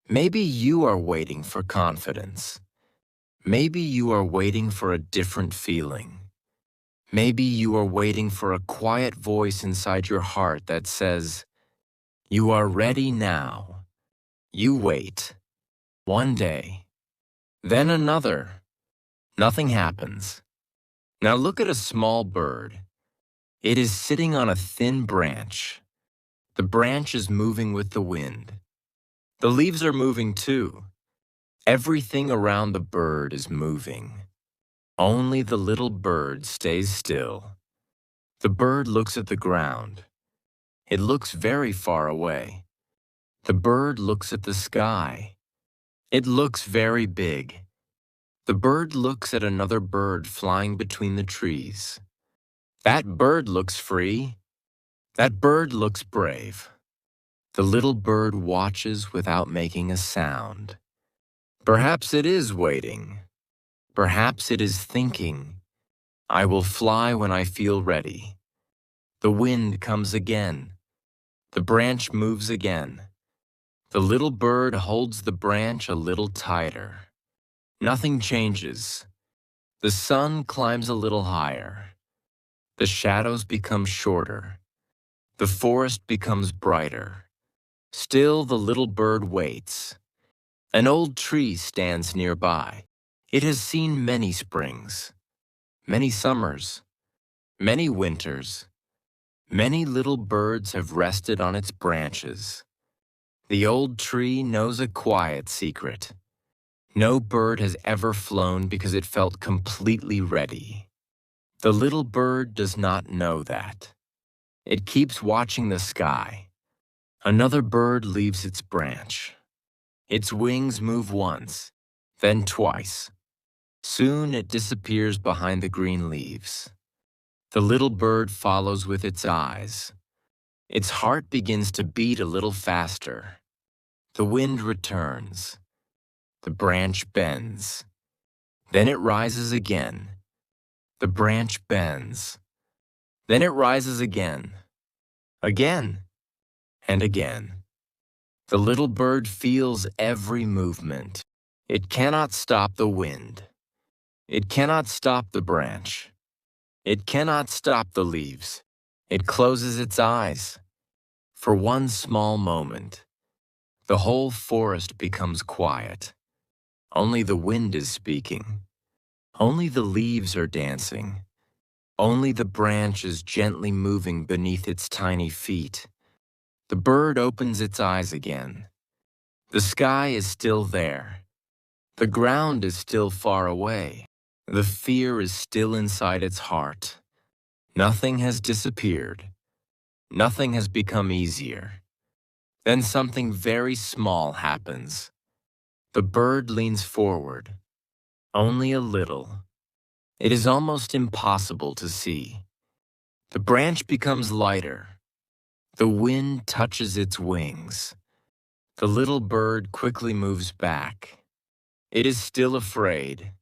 Maybe you are waiting for confidence. Maybe you are waiting for a different feeling. Maybe you are waiting for a quiet voice inside your heart that says, "You are ready now." You wait. One day. Then another. Nothing happens. Now look at a small bird. It is sitting on a thin branch. The branch is moving with the wind. The leaves are moving too. Everything around the bird is moving. Only the little bird stays still. The bird looks at the ground. It looks very far away. The bird looks at the sky. It looks very big. The bird looks at another bird flying between the trees. That bird looks free. That bird looks brave. The little bird watches without making a sound. Perhaps it is waiting. Perhaps it is thinking, "I will fly when I feel ready." The wind comes again. The branch moves again. The little bird holds the branch a little tighter. Nothing changes. The sun climbs a little higher. The shadows become shorter. The forest becomes brighter. Still the little bird waits. An old tree stands nearby. It has seen many springs, many summers, many winters. Many little birds have rested on its branches. The old tree knows a quiet secret. No bird has ever flown because it felt completely ready. The little bird does not know that. It keeps watching the sky. Another bird leaves its branch. Its wings move once, then twice. Soon it disappears behind the green leaves. The little bird follows with its eyes. Its heart begins to beat a little faster. The wind returns. The branch bends. Then it rises again. The branch bends. Then it rises again. Again. And again. The little bird feels every movement. It cannot stop the wind. It cannot stop the branch. It cannot stop the leaves. It closes its eyes. For one small moment, the whole forest becomes quiet. Only the wind is speaking. Only the leaves are dancing. Only the branch is gently moving beneath its tiny feet. The bird opens its eyes again. The sky is still there. The ground is still far away. The fear is still inside its heart. Nothing has disappeared. Nothing has become easier. Then something very small happens. The bird leans forward. Only a little. It is almost impossible to see. The branch becomes lighter. The wind touches its wings. The little bird quickly moves back. It is still afraid.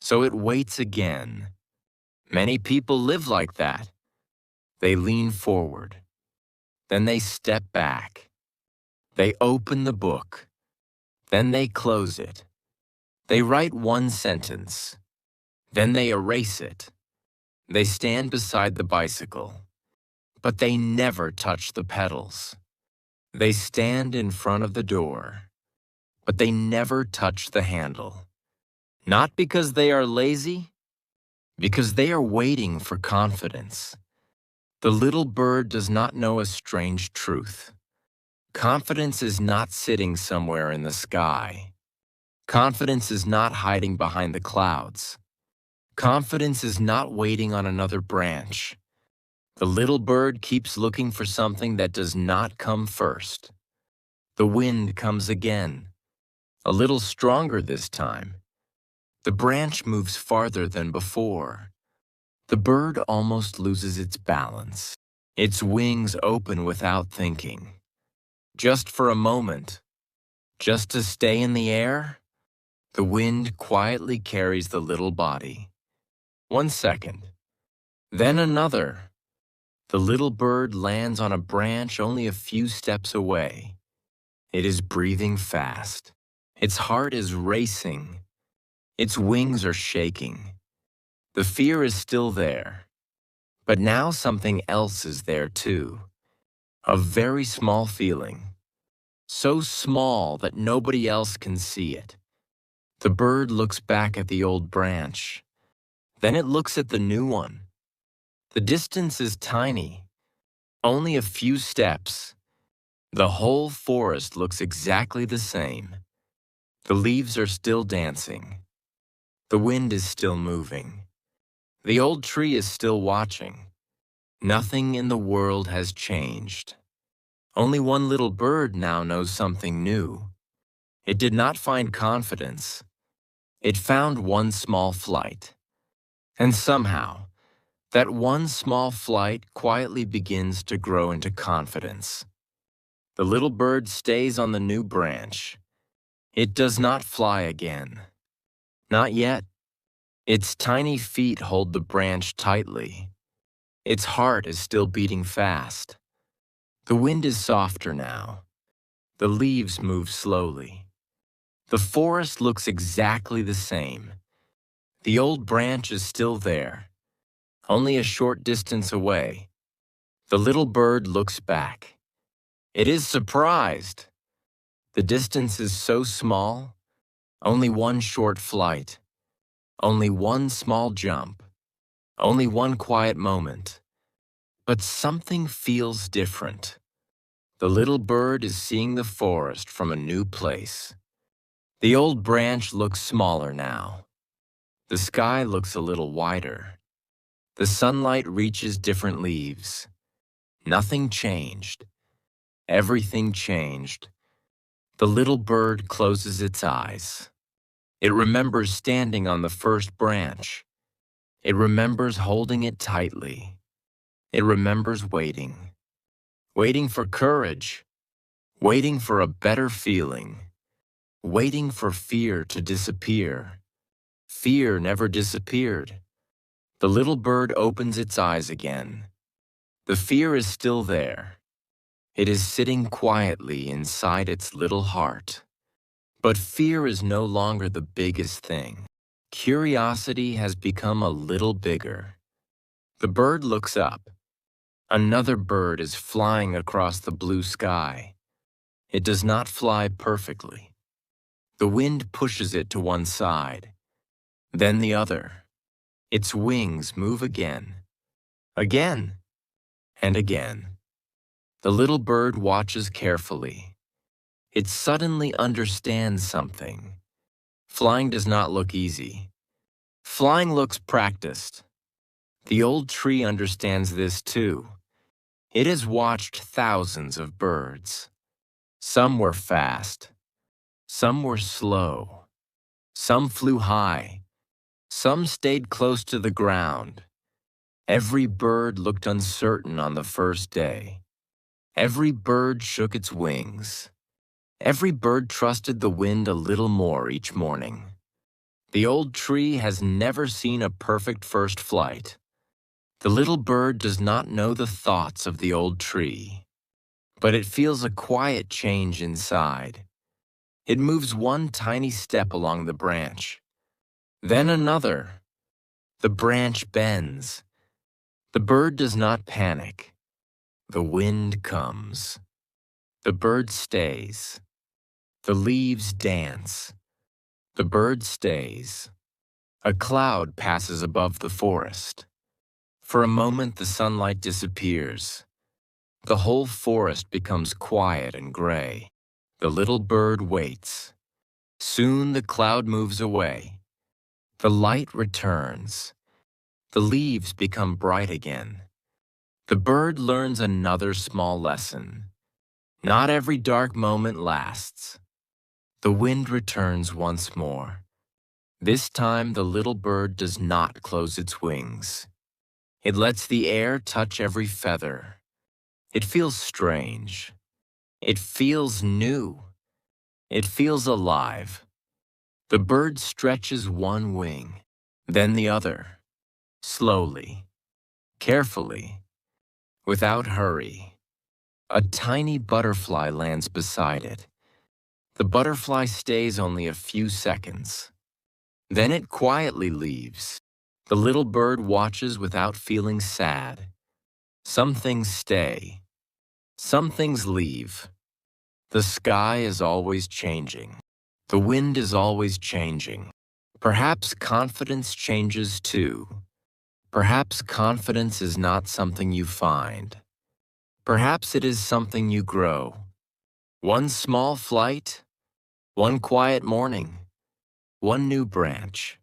So it waits again. Many people live like that. They lean forward. Then they step back. They open the book. Then they close it. They write one sentence. Then they erase it. They stand beside the bicycle. But they never touch the pedals. They stand in front of the door. But they never touch the handle. Not because they are lazy, because they are waiting for confidence. The little bird does not know a strange truth. Confidence is not sitting somewhere in the sky. Confidence is not hiding behind the clouds. Confidence is not waiting on another branch. The little bird keeps looking for something that does not come first. The wind comes again, a little stronger this time. The branch moves farther than before. The bird almost loses its balance. Its wings open without thinking. Just for a moment, just to stay in the air, the wind quietly carries the little body. 1 second, then another. The little bird lands on a branch only a few steps away. It is breathing fast. Its heart is racing. Its wings are shaking. The fear is still there. But now something else is there too. A very small feeling. So small that nobody else can see it. The bird looks back at the old branch. Then it looks at the new one. The distance is tiny. Only a few steps. The whole forest looks exactly the same. The leaves are still dancing. The wind is still moving. The old tree is still watching. Nothing in the world has changed. Only one little bird now knows something new. It did not find confidence. It found one small flight. And somehow, that one small flight quietly begins to grow into confidence. The little bird stays on the new branch. It does not fly again. Not yet. Its tiny feet hold the branch tightly. Its heart is still beating fast. The wind is softer now. The leaves move slowly. The forest looks exactly the same. The old branch is still there, only a short distance away. The little bird looks back. It is surprised. The distance is so small, only one short flight, only one small jump, only one quiet moment. But something feels different. The little bird is seeing the forest from a new place. The old branch looks smaller now. The sky looks a little wider. The sunlight reaches different leaves. Nothing changed. Everything changed. The little bird closes its eyes. It remembers standing on the first branch. It remembers holding it tightly. It remembers waiting. Waiting for courage. Waiting for a better feeling. Waiting for fear to disappear. Fear never disappeared. The little bird opens its eyes again. The fear is still there. It is sitting quietly inside its little heart. But fear is no longer the biggest thing. Curiosity has become a little bigger. The bird looks up. Another bird is flying across the blue sky. It does not fly perfectly. The wind pushes it to one side, then the other. Its wings move again, again, and again. The little bird watches carefully. It suddenly understands something. Flying does not look easy. Flying looks practiced. The old tree understands this too. It has watched thousands of birds. Some were fast. Some were slow. Some flew high. Some stayed close to the ground. Every bird looked uncertain on the first day. Every bird shook its wings. Every bird trusted the wind a little more each morning. The old tree has never seen a perfect first flight. The little bird does not know the thoughts of the old tree, but it feels a quiet change inside. It moves one tiny step along the branch, then another. The branch bends. The bird does not panic. The wind comes. The bird stays. The leaves dance. The bird stays. A cloud passes above the forest. For a moment, the sunlight disappears. The whole forest becomes quiet and gray. The little bird waits. Soon the cloud moves away. The light returns. The leaves become bright again. The bird learns another small lesson. Not every dark moment lasts. The wind returns once more. This time, the little bird does not close its wings. It lets the air touch every feather. It feels strange. It feels new. It feels alive. The bird stretches one wing, then the other, slowly, carefully, without hurry. A tiny butterfly lands beside it. The butterfly stays only a few seconds. Then it quietly leaves. The little bird watches without feeling sad. Some things stay. Some things leave. The sky is always changing. The wind is always changing. Perhaps confidence changes too. Perhaps confidence is not something you find. Perhaps it is something you grow. One small flight, one quiet morning, one new branch,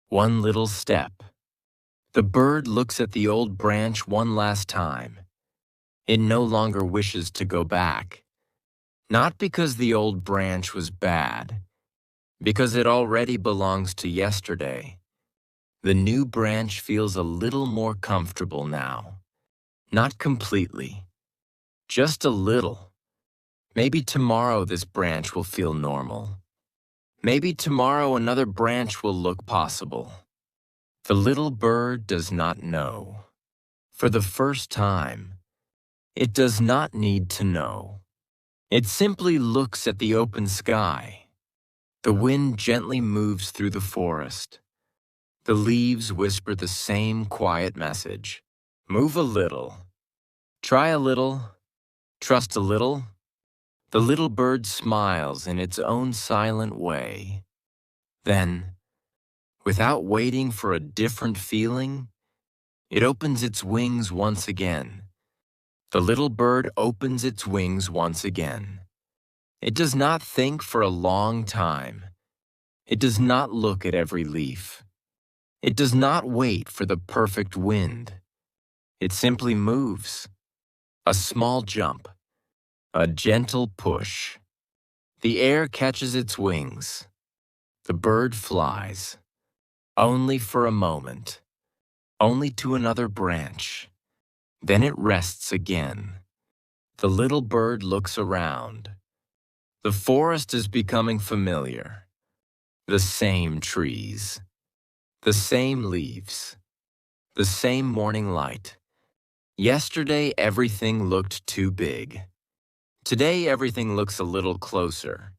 one little step. The bird looks at the old branch one last time. It no longer wishes to go back. Not because the old branch was bad, because it already belongs to yesterday. The new branch feels a little more comfortable now. Not completely, just a little. Maybe tomorrow this branch will feel normal. Maybe tomorrow another branch will look possible. The little bird does not know. For the first time, it does not need to know. It simply looks at the open sky. The wind gently moves through the forest. The leaves whisper the same quiet message. Move a little. Try a little. Trust a little. The little bird smiles in its own silent way. Then, without waiting for a different feeling, it opens its wings once again. The little bird opens its wings once again. It does not think for a long time. It does not look at every leaf. It does not wait for the perfect wind. It simply moves. A small jump. A gentle push. The air catches its wings. The bird flies. Only for a moment. Only to another branch. Then it rests again. The little bird looks around. The forest is becoming familiar. The same trees. The same leaves. The same morning light. Yesterday, everything looked too big. Today, everything looks a little closer.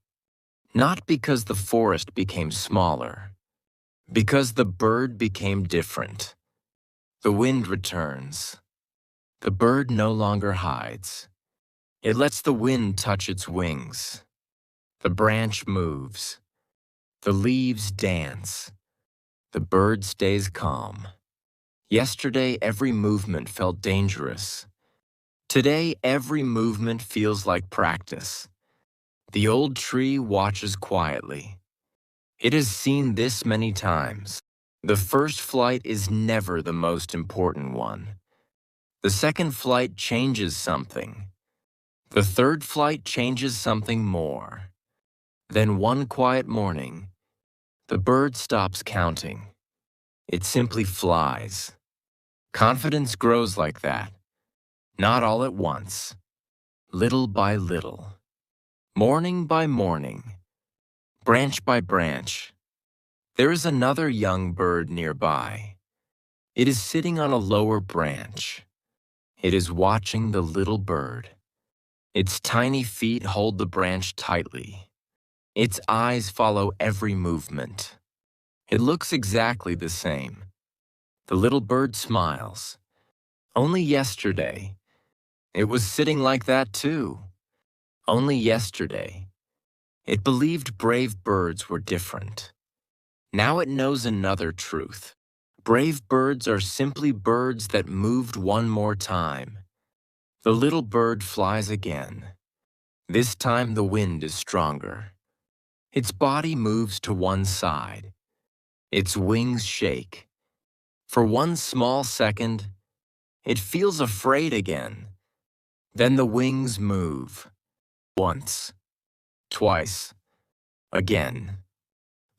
Not because the forest became smaller. Because the bird became different. The wind returns. The bird no longer hides. It lets the wind touch its wings. The branch moves. The leaves dance. The bird stays calm. Yesterday, every movement felt dangerous. Today, every movement feels like practice. The old tree watches quietly. It has seen this many times. The first flight is never the most important one. The second flight changes something. The third flight changes something more. Then one quiet morning, the bird stops counting. It simply flies. Confidence grows like that. Not all at once. Little by little. Morning by morning. Branch by branch. There is another young bird nearby. It is sitting on a lower branch. It is watching the little bird. Its tiny feet hold the branch tightly. Its eyes follow every movement. It looks exactly the same. The little bird smiles. Only yesterday, it was sitting like that too. Only yesterday, it believed brave birds were different. Now it knows another truth. Brave birds are simply birds that moved one more time. The little bird flies again. This time the wind is stronger. Its body moves to one side. Its wings shake. For one small second, it feels afraid again. Then the wings move. Once, twice, again.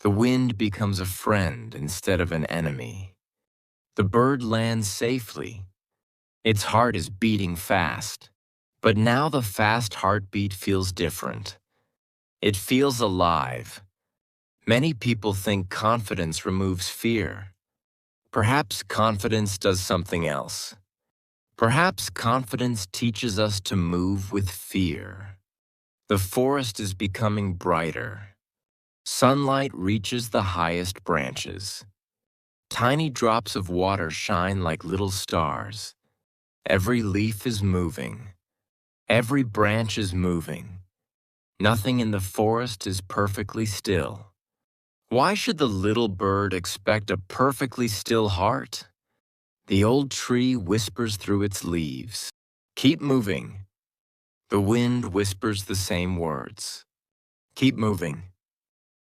The wind becomes a friend instead of an enemy. The bird lands safely. Its heart is beating fast. But now the fast heartbeat feels different. It feels alive. Many people think confidence removes fear. Perhaps confidence does something else. Perhaps confidence teaches us to move with fear. The forest is becoming brighter. Sunlight reaches the highest branches. Tiny drops of water shine like little stars. Every leaf is moving. Every branch is moving. Nothing in the forest is perfectly still. Why should the little bird expect a perfectly still heart? The old tree whispers through its leaves. Keep moving. The wind whispers the same words. Keep moving.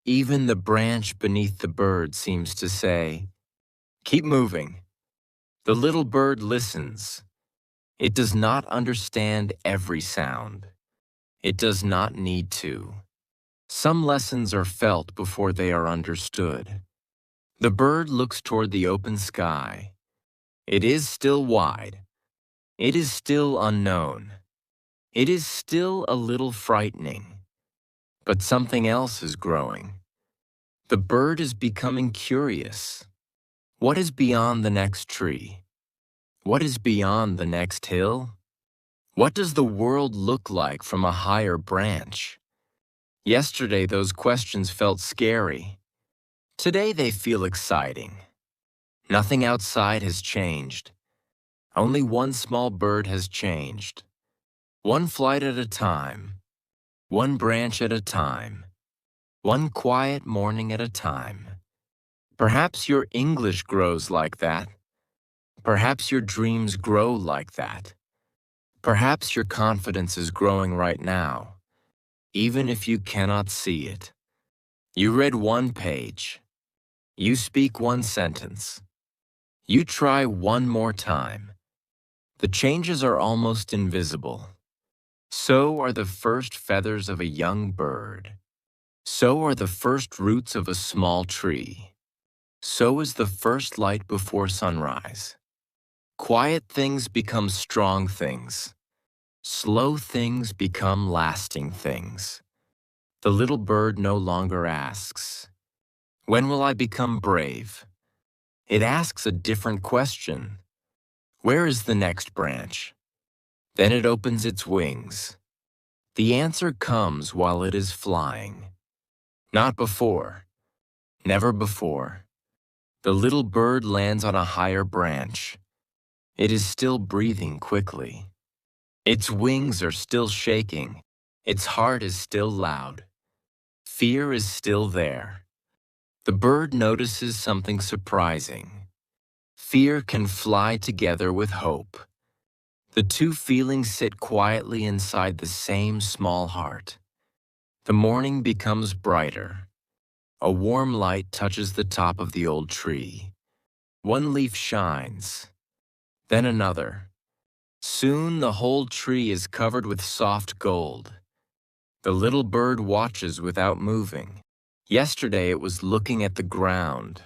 Even the branch beneath the bird seems to say, keep moving. The little bird listens. It does not understand every sound. It does not need to. Some lessons are felt before they are understood. The bird looks toward the open sky. It is still wide. It is still unknown. It is still a little frightening. But something else is growing. The bird is becoming curious. What is beyond the next tree? What is beyond the next hill? What does the world look like from a higher branch? Yesterday, those questions felt scary. Today, they feel exciting. Nothing outside has changed. Only one small bird has changed. One flight at a time. One branch at a time. One quiet morning at a time. Perhaps your English grows like that. Perhaps your dreams grow like that. Perhaps your confidence is growing right now, even if you cannot see it. You read one page. You speak one sentence. You try one more time. The changes are almost invisible. So are the first feathers of a young bird. So are the first roots of a small tree. So is the first light before sunrise. Quiet things become strong things. Slow things become lasting things. The little bird no longer asks, "When will I become brave?" It asks a different question. Where is the next branch? Then it opens its wings. The answer comes while it is flying. Not before. Never before. The little bird lands on a higher branch. It is still breathing quickly. Its wings are still shaking. Its heart is still loud. Fear is still there. The bird notices something surprising. Fear can fly together with hope. The two feelings sit quietly inside the same small heart. The morning becomes brighter. A warm light touches the top of the old tree. One leaf shines, then another. Soon the whole tree is covered with soft gold. The little bird watches without moving. Yesterday it was looking at the ground.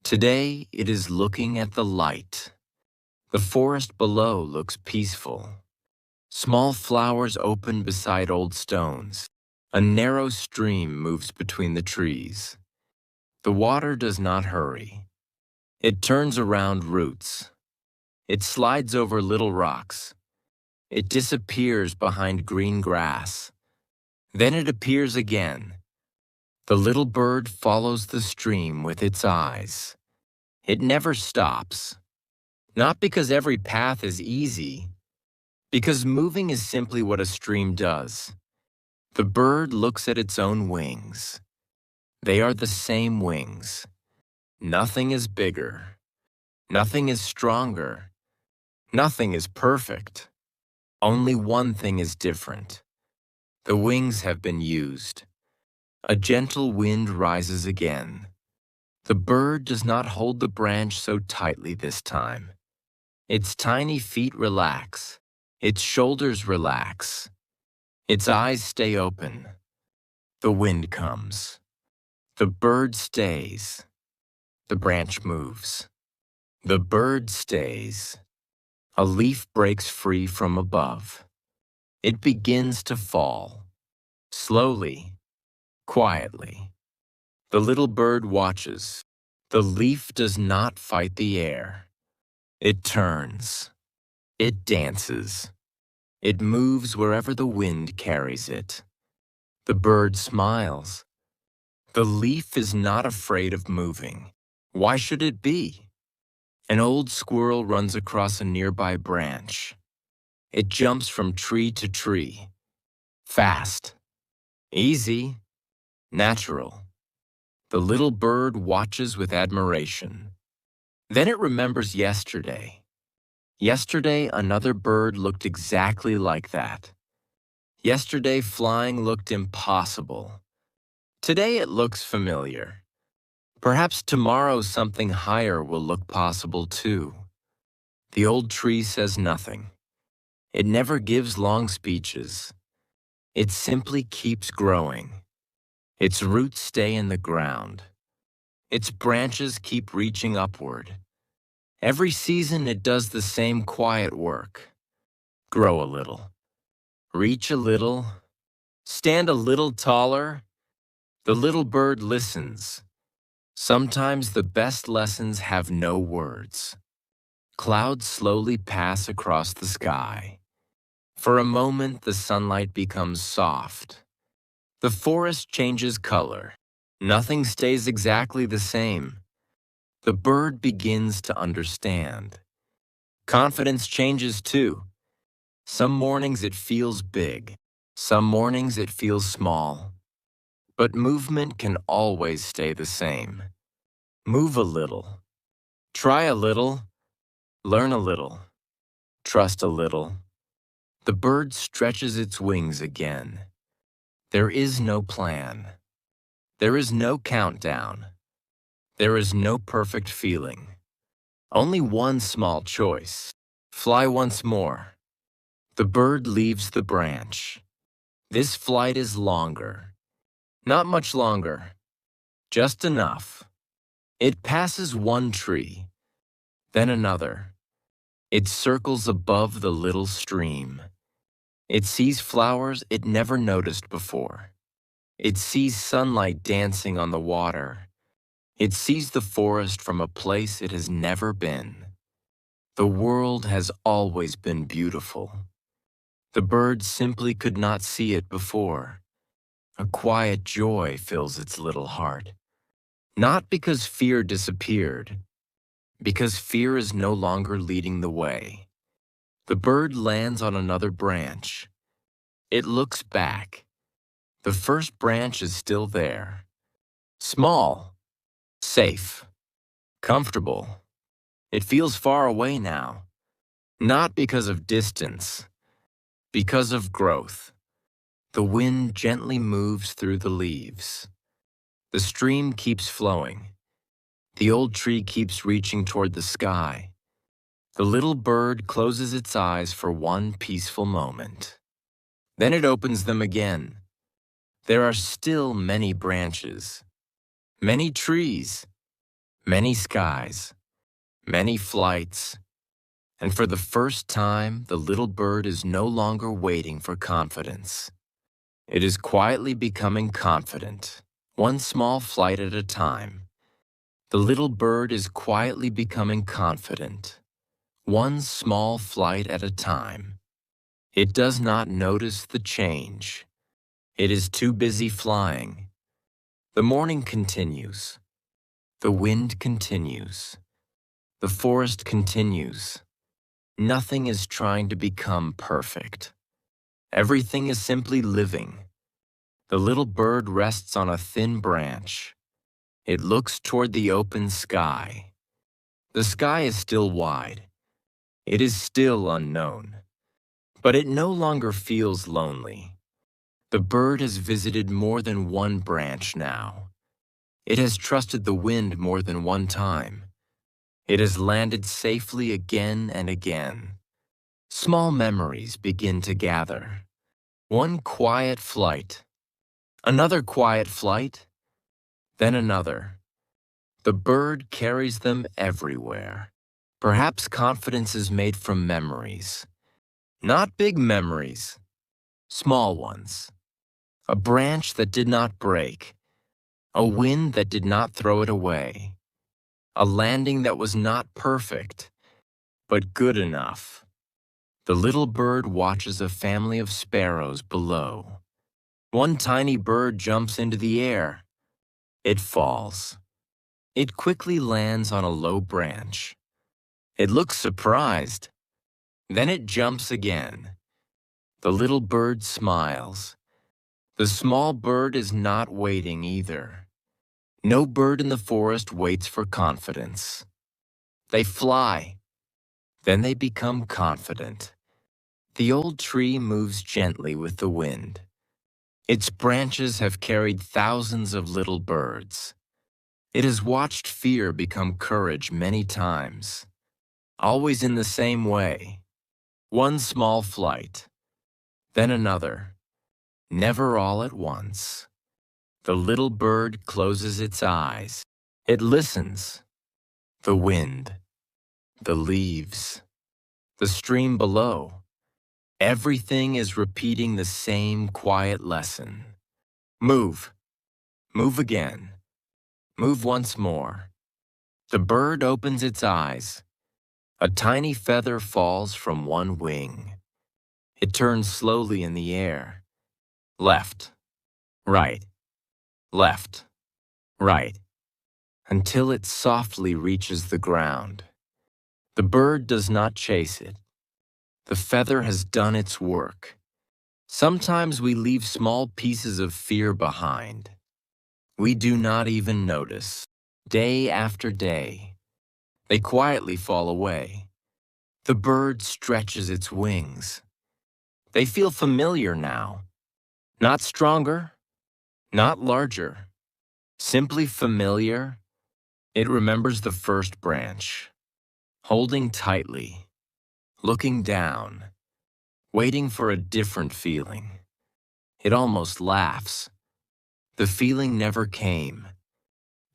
Today it is looking at the light. The forest below looks peaceful. Small flowers open beside old stones. A narrow stream moves between the trees. The water does not hurry. It turns around roots. It slides over little rocks. It disappears behind green grass. Then it appears again. The little bird follows the stream with its eyes. It never stops. Not because every path is easy, because moving is simply what a stream does. The bird looks at its own wings. They are the same wings. Nothing is bigger. Nothing is stronger. Nothing is perfect. Only one thing is different. The wings have been used. A gentle wind rises again. The bird does not hold the branch so tightly this time. Its tiny feet relax. Its shoulders relax. Its eyes stay open. The wind comes. The bird stays. The branch moves. The bird stays. A leaf breaks free from above. It begins to fall. Slowly, quietly. The little bird watches. The leaf does not fight the air. It turns. It dances. It moves wherever the wind carries it. The bird smiles. The leaf is not afraid of moving. Why should it be? An old squirrel runs across a nearby branch. It jumps from tree to tree. Fast, easy, natural. The little bird watches with admiration. Then it remembers yesterday. Yesterday, another bird looked exactly like that. Yesterday, flying looked impossible. Today, it looks familiar. Perhaps tomorrow something higher will look possible too. The old tree says nothing. It never gives long speeches. It simply keeps growing. Its roots stay in the ground. Its branches keep reaching upward. Every season it does the same quiet work. Grow a little. Reach a little. Stand a little taller. The little bird listens. Sometimes the best lessons have no words. Clouds slowly pass across the sky. For a moment, the sunlight becomes soft. The forest changes color. Nothing stays exactly the same. The bird begins to understand. Confidence changes too. Some mornings it feels big. Some mornings it feels small. But movement can always stay the same. Move a little. Try a little. Learn a little. Trust a little. The bird stretches its wings again. There is no plan. There is no countdown. There is no perfect feeling. Only one small choice. Fly once more. The bird leaves the branch. This flight is longer. Not much longer. Just enough. It passes one tree, then another. It circles above the little stream. It sees flowers it never noticed before. It sees sunlight dancing on the water. It sees the forest from a place it has never been. The world has always been beautiful. The bird simply could not see it before. A quiet joy fills its little heart. Not because fear disappeared, because fear is no longer leading the way. The bird lands on another branch. It looks back. The first branch is still there. Small, safe, comfortable. It feels far away now. Not because of distance, because of growth. The wind gently moves through the leaves. The stream keeps flowing. The old tree keeps reaching toward the sky. The little bird closes its eyes for one peaceful moment. Then it opens them again. There are still many branches, many trees, many skies, many flights. And for the first time, the little bird is no longer waiting for confidence. It is quietly becoming confident, one small flight at a time. The little bird is quietly becoming confident, one small flight at a time. It does not notice the change. It is too busy flying. The morning continues. The wind continues. The forest continues. Nothing is trying to become perfect. Everything is simply living. The little bird rests on a thin branch. It looks toward the open sky. The sky is still wide. It is still unknown. But it no longer feels lonely. The bird has visited more than one branch now. It has trusted the wind more than one time. It has landed safely again and again. Small memories begin to gather. One quiet flight, another quiet flight, then another. The bird carries them everywhere. Perhaps confidence is made from memories. Not big memories, small ones. A branch that did not break. A wind that did not throw it away. A landing that was not perfect, but good enough. The little bird watches a family of sparrows below. One tiny bird jumps into the air. It falls. It quickly lands on a low branch. It looks surprised. Then it jumps again. The little bird smiles. The small bird is not waiting either. No bird in the forest waits for confidence. They fly. Then they become confident. The old tree moves gently with the wind. Its branches have carried thousands of little birds. It has watched fear become courage many times, always in the same way. One small flight, then another, never all at once. The little bird closes its eyes. It listens. The wind, the leaves, the stream below. Everything is repeating the same quiet lesson. Move. Move again. Move once more. The bird opens its eyes. A tiny feather falls from one wing. It turns slowly in the air. Left, right, left, right, until it softly reaches the ground. The bird does not chase it. The feather has done its work. Sometimes we leave small pieces of fear behind. We do not even notice. Day after day, they quietly fall away. The bird stretches its wings. They feel familiar now. Not stronger, not larger, simply familiar. It remembers the first branch, holding tightly, looking down, waiting for a different feeling. It almost laughs. The feeling never came.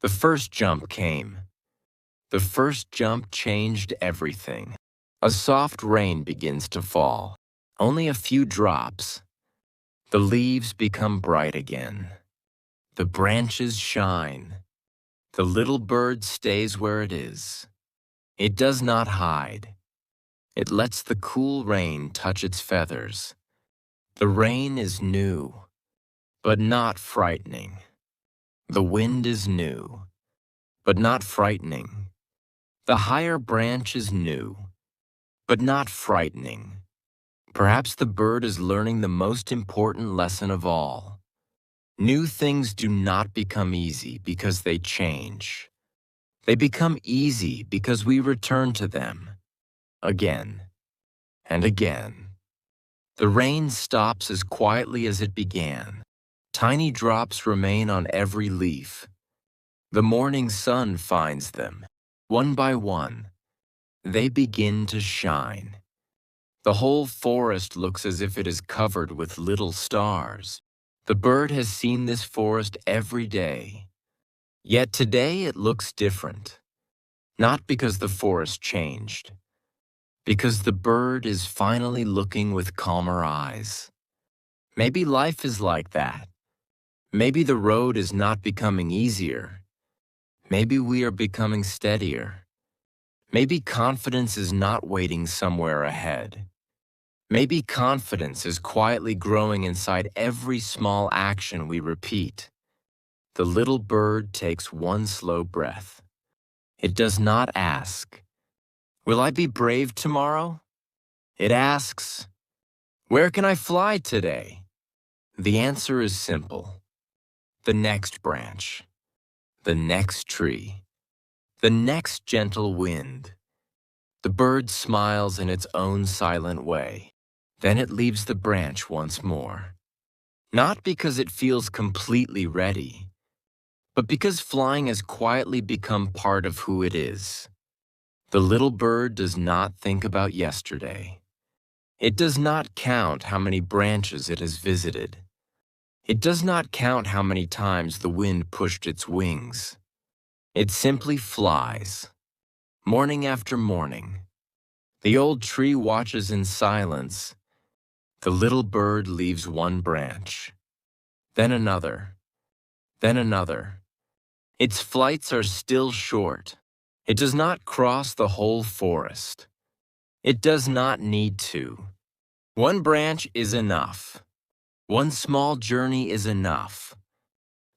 The first jump came. The first jump changed everything. A soft rain begins to fall. Only a few drops. The leaves become bright again. The branches shine. The little bird stays where it is. It does not hide. It lets the cool rain touch its feathers. The rain is new, but not frightening. The wind is new, but not frightening. The higher branch is new, but not frightening. Perhaps the bird is learning the most important lesson of all. New things do not become easy because they change. They become easy because we return to them again and again. The rain stops as quietly as it began. Tiny drops remain on every leaf. The morning sun finds them. One by one, they begin to shine. The whole forest looks as if it is covered with little stars. The bird has seen this forest every day. Yet today it looks different. Not because the forest changed, because the bird is finally looking with calmer eyes. Maybe life is like that. Maybe the road is not becoming easier. Maybe we are becoming steadier. Maybe confidence is not waiting somewhere ahead. Maybe confidence is quietly growing inside every small action we repeat. The little bird takes one slow breath. It does not ask, "Will I be brave tomorrow?" It asks, "Where can I fly today?" The answer is simple. The next branch, the next tree, the next gentle wind. The bird smiles in its own silent way. Then it leaves the branch once more. Not because it feels completely ready, but because flying has quietly become part of who it is. The little bird does not think about yesterday. It does not count how many branches it has visited. It does not count how many times the wind pushed its wings. It simply flies, morning after morning. The old tree watches in silence. The little bird leaves one branch, then another, then another. Its flights are still short. It does not cross the whole forest. It does not need to. One branch is enough. One small journey is enough.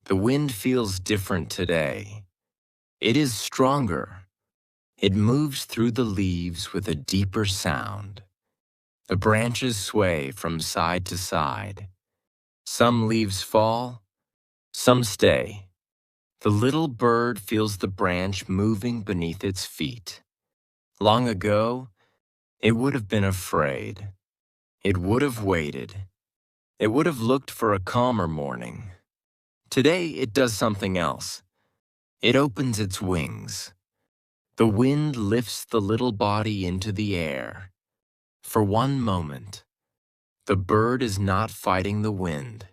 The wind feels different today. It is stronger. It moves through the leaves with a deeper sound. The branches sway from side to side. Some leaves fall, some stay. The little bird feels the branch moving beneath its feet. Long ago, it would have been afraid. It would have waited. It would have looked for a calmer morning. Today, it does something else. It opens its wings. The wind lifts the little body into the air. For one moment, the bird is not fighting the wind.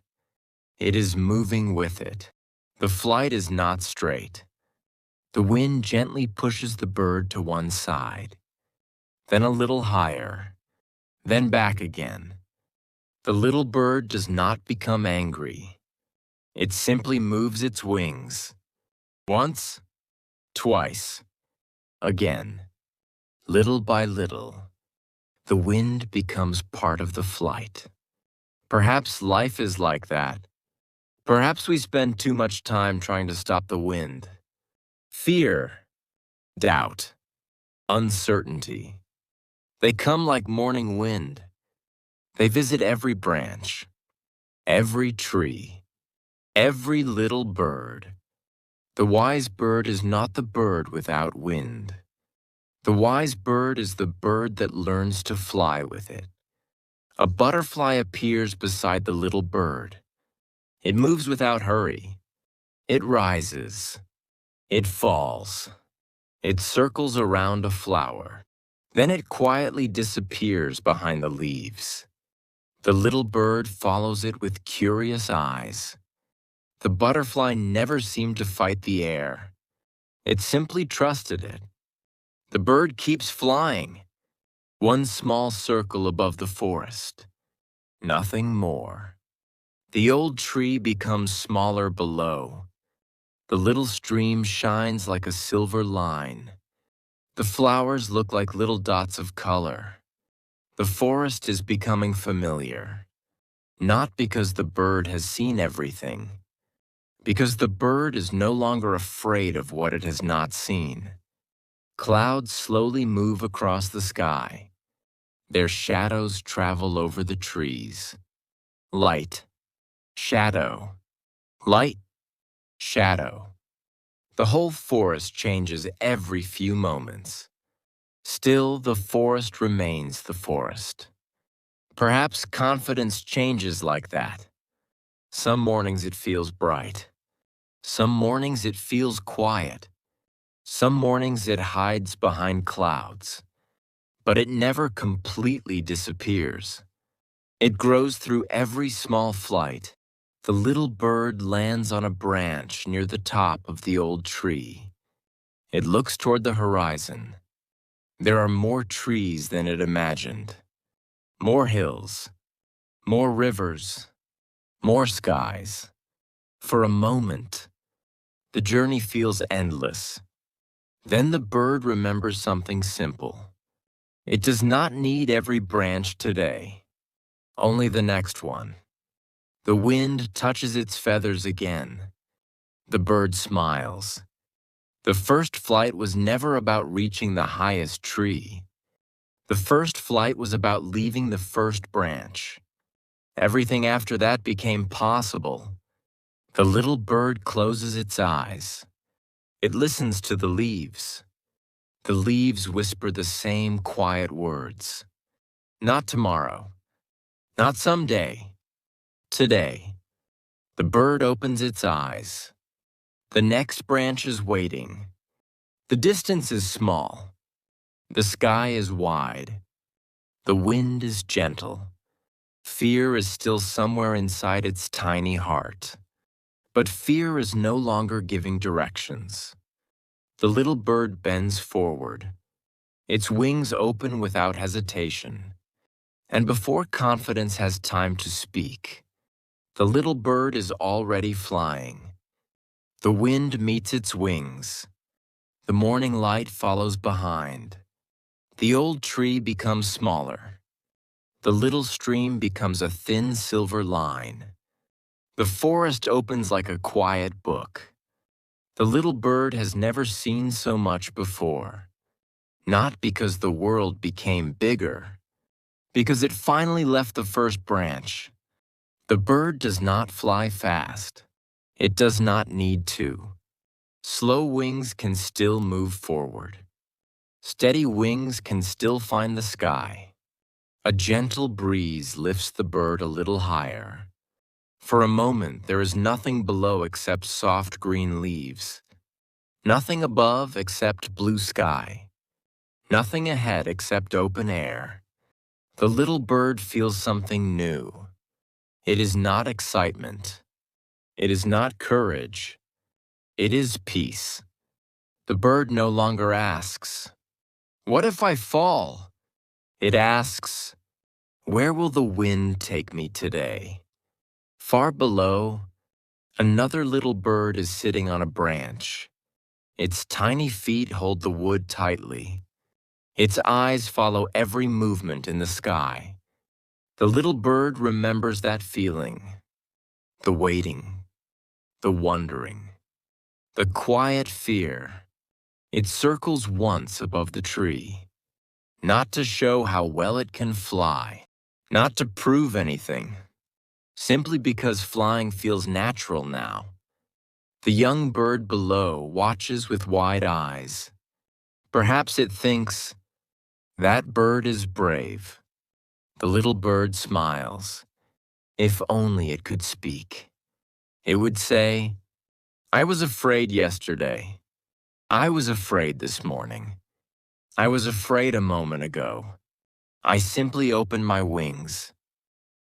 It is moving with it. The flight is not straight. The wind gently pushes the bird to one side, then a little higher, then back again. The little bird does not become angry. It simply moves its wings. Once, twice, again. Little by little, the wind becomes part of the flight. Perhaps life is like that. Perhaps we spend too much time trying to stop the wind. Fear, doubt, uncertainty. They come like morning wind. They visit every branch, every tree, every little bird. The wise bird is not the bird without wind. The wise bird is the bird that learns to fly with it. A butterfly appears beside the little bird. It moves without hurry. It rises. It falls. It circles around a flower. Then it quietly disappears behind the leaves. The little bird follows it with curious eyes. The butterfly never seemed to fight the air. It simply trusted it. The bird keeps flying. One small circle above the forest. Nothing more. The old tree becomes smaller below. The little stream shines like a silver line. The flowers look like little dots of color. The forest is becoming familiar. Not because the bird has seen everything, because the bird is no longer afraid of what it has not seen. Clouds slowly move across the sky. Their shadows travel over the trees. Light, shadow, light, shadow. The whole forest changes every few moments. Still, the forest remains the forest. Perhaps confidence changes like that. Some mornings it feels bright. Some mornings it feels quiet. Some mornings it hides behind clouds. But it never completely disappears. It grows through every small flight. The little bird lands on a branch near the top of the old tree. It looks toward the horizon. There are more trees than it imagined. More hills. More rivers. More skies. For a moment, the journey feels endless. Then the bird remembers something simple. It does not need every branch today, only the next one. The wind touches its feathers again. The bird smiles. The first flight was never about reaching the highest tree. The first flight was about leaving the first branch. Everything after that became possible. The little bird closes its eyes. It listens to the leaves. The leaves whisper the same quiet words. Not tomorrow. Not someday. Today. The bird opens its eyes. The next branch is waiting. The distance is small. The sky is wide. The wind is gentle. Fear is still somewhere inside its tiny heart. But fear is no longer giving directions. The little bird bends forward. Its wings open without hesitation. And before confidence has time to speak, the little bird is already flying. The wind meets its wings. The morning light follows behind. The old tree becomes smaller. The little stream becomes a thin silver line. The forest opens like a quiet book. The little bird has never seen so much before. Not because the world became bigger, because it finally left the first branch. The bird does not fly fast. It does not need to. Slow wings can still move forward. Steady wings can still find the sky. A gentle breeze lifts the bird a little higher. For a moment, there is nothing below except soft green leaves. Nothing above except blue sky. Nothing ahead except open air. The little bird feels something new. It is not excitement. It is not courage. It is peace. The bird no longer asks, "What if I fall?" It asks, "Where will the wind take me today?" Far below, another little bird is sitting on a branch. Its tiny feet hold the wood tightly. Its eyes follow every movement in the sky. The little bird remembers that feeling. The waiting. The wondering. The quiet fear. It circles once above the tree. Not to show how well it can fly. Not to prove anything. Simply because flying feels natural now. The young bird below watches with wide eyes. Perhaps it thinks, "That bird is brave." The little bird smiles. If only it could speak. It would say, "I was afraid yesterday. I was afraid this morning. I was afraid a moment ago. I simply opened my wings."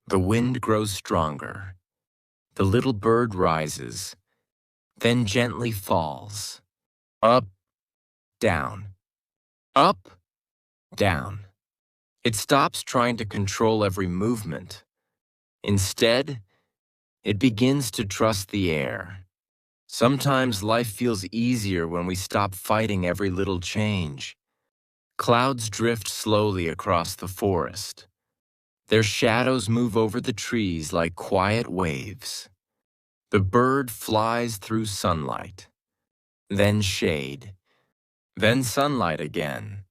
The wind grows stronger. The little bird rises, then gently falls. Up, down. Up, down. It stops trying to control every movement. Instead, it begins to trust the air. Sometimes life feels easier when we stop fighting every little change. Clouds drift slowly across the forest. Their shadows move over the trees like quiet waves. The bird flies through sunlight, then shade, then sunlight again.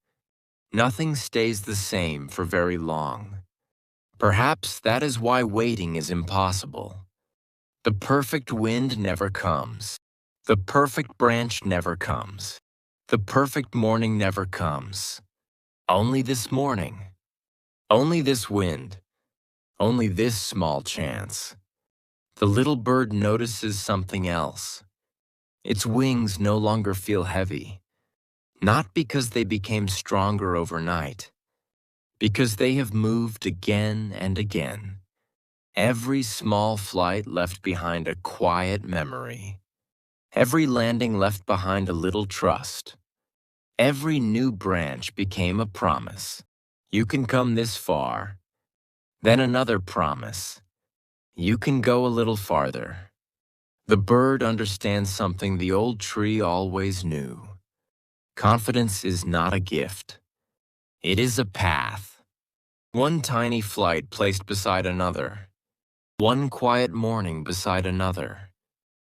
Nothing stays the same for very long. Perhaps that is why waiting is impossible. The perfect wind never comes. The perfect branch never comes. The perfect morning never comes. Only this morning. Only this wind. Only this small chance. The little bird notices something else. Its wings no longer feel heavy. Not because they became stronger overnight. Because they have moved again and again. Every small flight left behind a quiet memory. Every landing left behind a little trust. Every new branch became a promise. You can come this far. Then another promise. You can go a little farther. The bird understands something the old tree always knew. Confidence is not a gift. It is a path. One tiny flight placed beside another. One quiet morning beside another.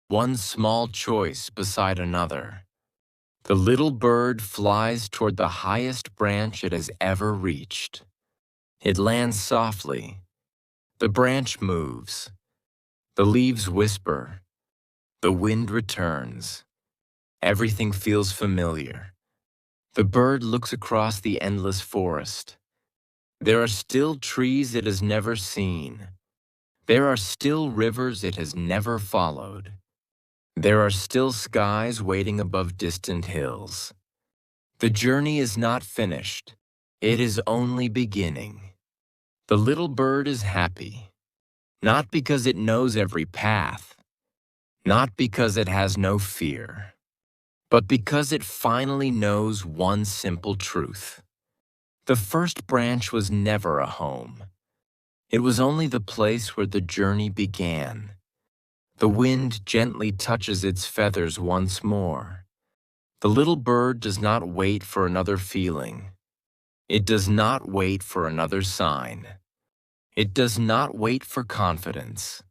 One small choice beside another. The little bird flies toward the highest branch it has ever reached. It lands softly. The branch moves. The leaves whisper. The wind returns. Everything feels familiar. The bird looks across the endless forest. There are still trees it has never seen. There are still rivers it has never followed. There are still skies waiting above distant hills. The journey is not finished. It is only beginning. The little bird is happy, not because it knows every path, not because it has no fear, but because it finally knows one simple truth. The first branch was never a home. It was only the place where the journey began. The wind gently touches its feathers once more. The little bird does not wait for another feeling. It does not wait for another sign. It does not wait for confidence.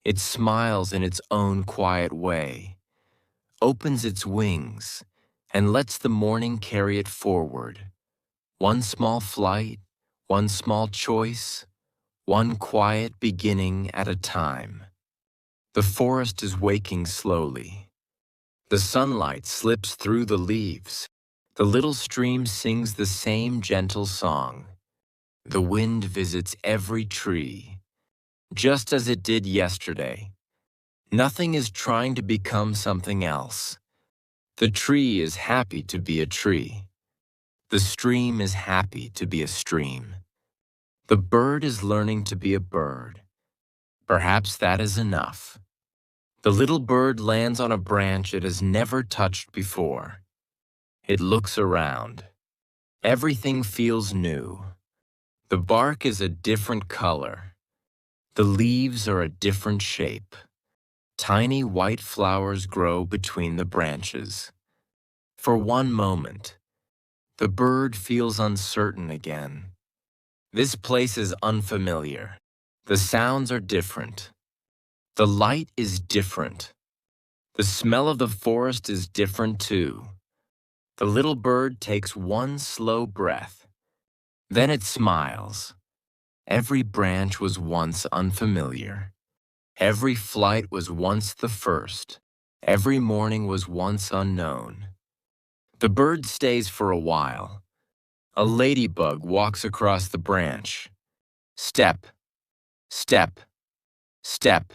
It smiles in its own quiet way, opens its wings, and lets the morning carry it forward. One small flight, one small choice, one quiet beginning at a time. The forest is waking slowly. The sunlight slips through the leaves. The little stream sings the same gentle song. The wind visits every tree, just as it did yesterday. Nothing is trying to become something else. The tree is happy to be a tree. The stream is happy to be a stream. The bird is learning to be a bird. Perhaps that is enough. The little bird lands on a branch it has never touched before. It looks around. Everything feels new. The bark is a different color. The leaves are a different shape. Tiny white flowers grow between the branches. For one moment, the bird feels uncertain again. This place is unfamiliar. The sounds are different. The light is different. The smell of the forest is different too. The little bird takes one slow breath. Then it smiles. Every branch was once unfamiliar. Every flight was once the first. Every morning was once unknown. The bird stays for a while. A ladybug walks across the branch. Step, step, step.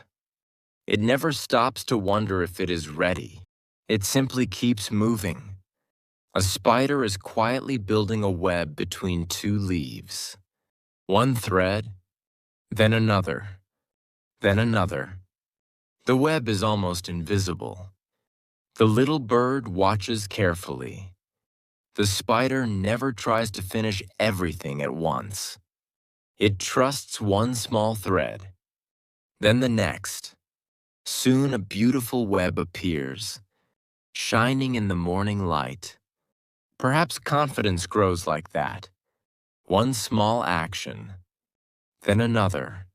It never stops to wonder if it is ready. It simply keeps moving. A spider is quietly building a web between two leaves. One thread, then another, then another. The web is almost invisible. The little bird watches carefully. The spider never tries to finish everything at once. It trusts one small thread, then the next. Soon a beautiful web appears, shining in the morning light. Perhaps confidence grows like that. One small action, then another,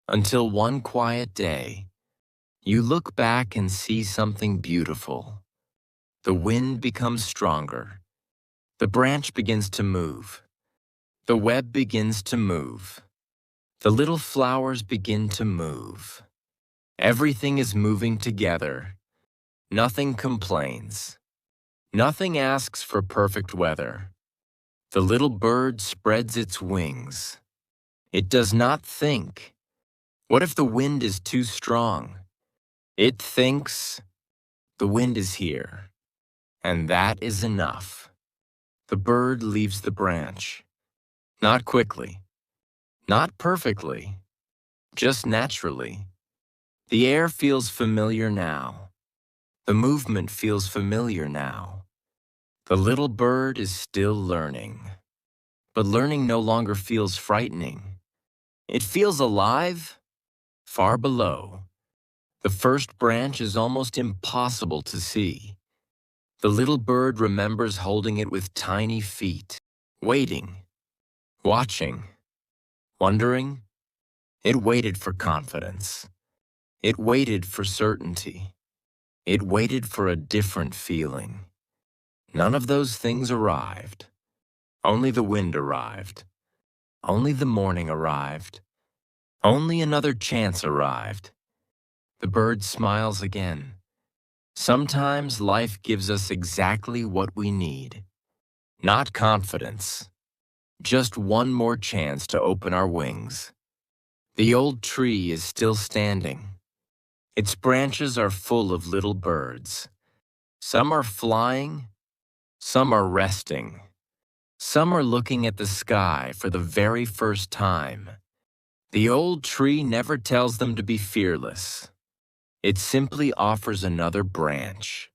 until one quiet day, you look back and see something beautiful. The wind becomes stronger. The branch begins to move. The web begins to move. The little flowers begin to move. Everything is moving together. Nothing complains. Nothing asks for perfect weather. The little bird spreads its wings. It does not think. What if the wind is too strong? It thinks, the wind is here, and that is enough. The bird leaves the branch. Not quickly, not perfectly, just naturally. The air feels familiar now. The movement feels familiar now. The little bird is still learning. But learning no longer feels frightening. It feels alive, far below. The first branch is almost impossible to see. The little bird remembers holding it with tiny feet, waiting, watching, wondering. It waited for confidence. It waited for certainty. It waited for a different feeling. None of those things arrived. Only the wind arrived. Only the morning arrived. Only another chance arrived. The bird smiles again. Sometimes life gives us exactly what we need. Not confidence. Just one more chance to open our wings. The old tree is still standing. Its branches are full of little birds. Some are flying, some are resting. Some are looking at the sky for the very first time. The old tree never tells them to be fearless. It simply offers another branch,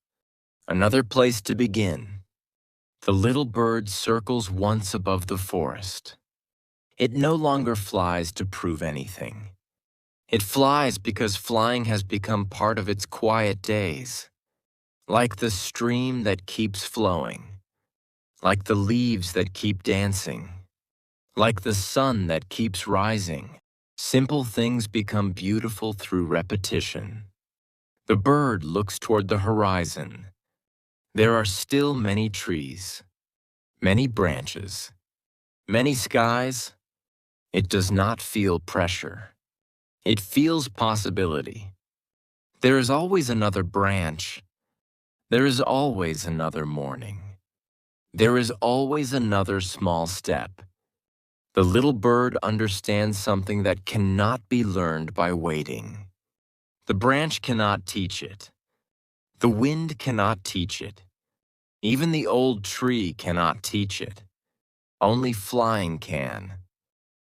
another place to begin. The little bird circles once above the forest. It no longer flies to prove anything. It flies because flying has become part of its quiet days. Like the stream that keeps flowing. Like the leaves that keep dancing. Like the sun that keeps rising, simple things become beautiful through repetition. The bird looks toward the horizon. There are still many trees, many branches, many skies. It does not feel pressure. It feels possibility. There is always another branch. There is always another morning. There is always another small step. The little bird understands something that cannot be learned by waiting. The branch cannot teach it. The wind cannot teach it. Even the old tree cannot teach it. Only flying can.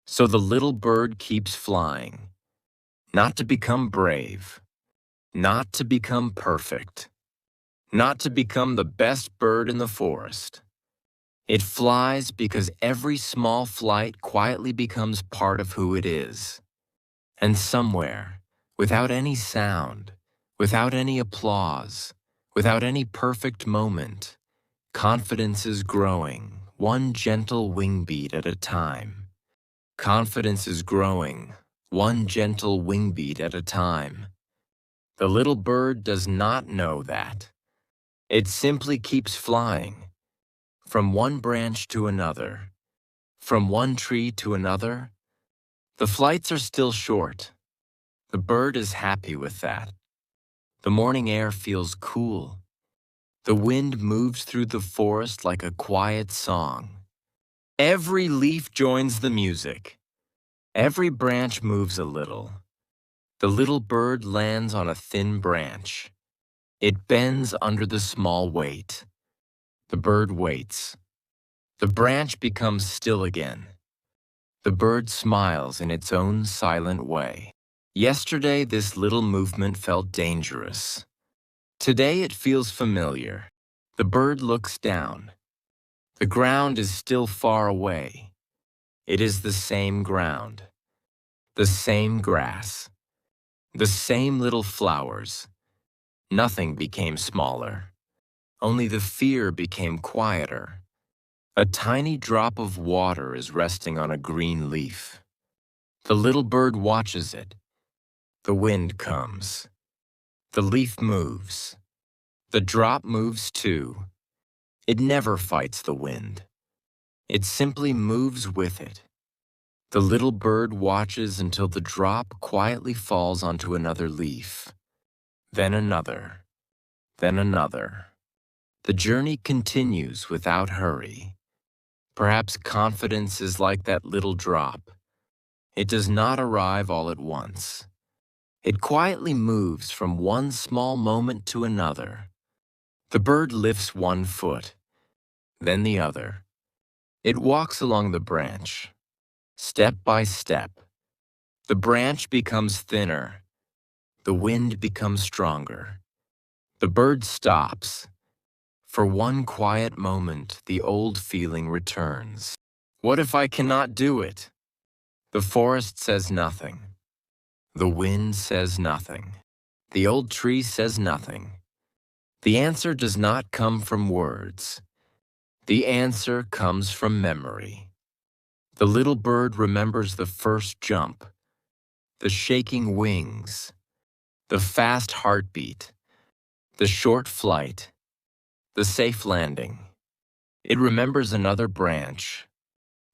So the little bird keeps flying, not to become brave, not to become perfect, not to become the best bird in the forest. It flies because every small flight quietly becomes part of who it is. And somewhere, without any sound, without any applause, without any perfect moment, confidence is growing, one gentle wing beat at a time. Confidence is growing, one gentle wing beat at a time. The little bird does not know that. It simply keeps flying, from one branch to another, from one tree to another. The flights are still short. The bird is happy with that. The morning air feels cool. The wind moves through the forest like a quiet song. Every leaf joins the music. Every branch moves a little. The little bird lands on a thin branch. It bends under the small weight. The bird waits. The branch becomes still again. The bird smiles in its own silent way. Yesterday, this little movement felt dangerous. Today, it feels familiar. The bird looks down. The ground is still far away. It is the same ground, the same grass, the same little flowers. Nothing became smaller. Only the fear became quieter. A tiny drop of water is resting on a green leaf. The little bird watches it. The wind comes. The leaf moves. The drop moves too. It never fights the wind. It simply moves with it. The little bird watches until the drop quietly falls onto another leaf. Then another. Then another. The journey continues without hurry. Perhaps confidence is like that little drop. It does not arrive all at once. It quietly moves from one small moment to another. The bird lifts one foot, then the other. It walks along the branch, step by step. The branch becomes thinner. The wind becomes stronger. The bird stops. For one quiet moment, the old feeling returns. What if I cannot do it? The forest says nothing. The wind says nothing. The old tree says nothing. The answer does not come from words. The answer comes from memory. The little bird remembers the first jump, the shaking wings, the fast heartbeat, the short flight, the safe landing. It remembers another branch,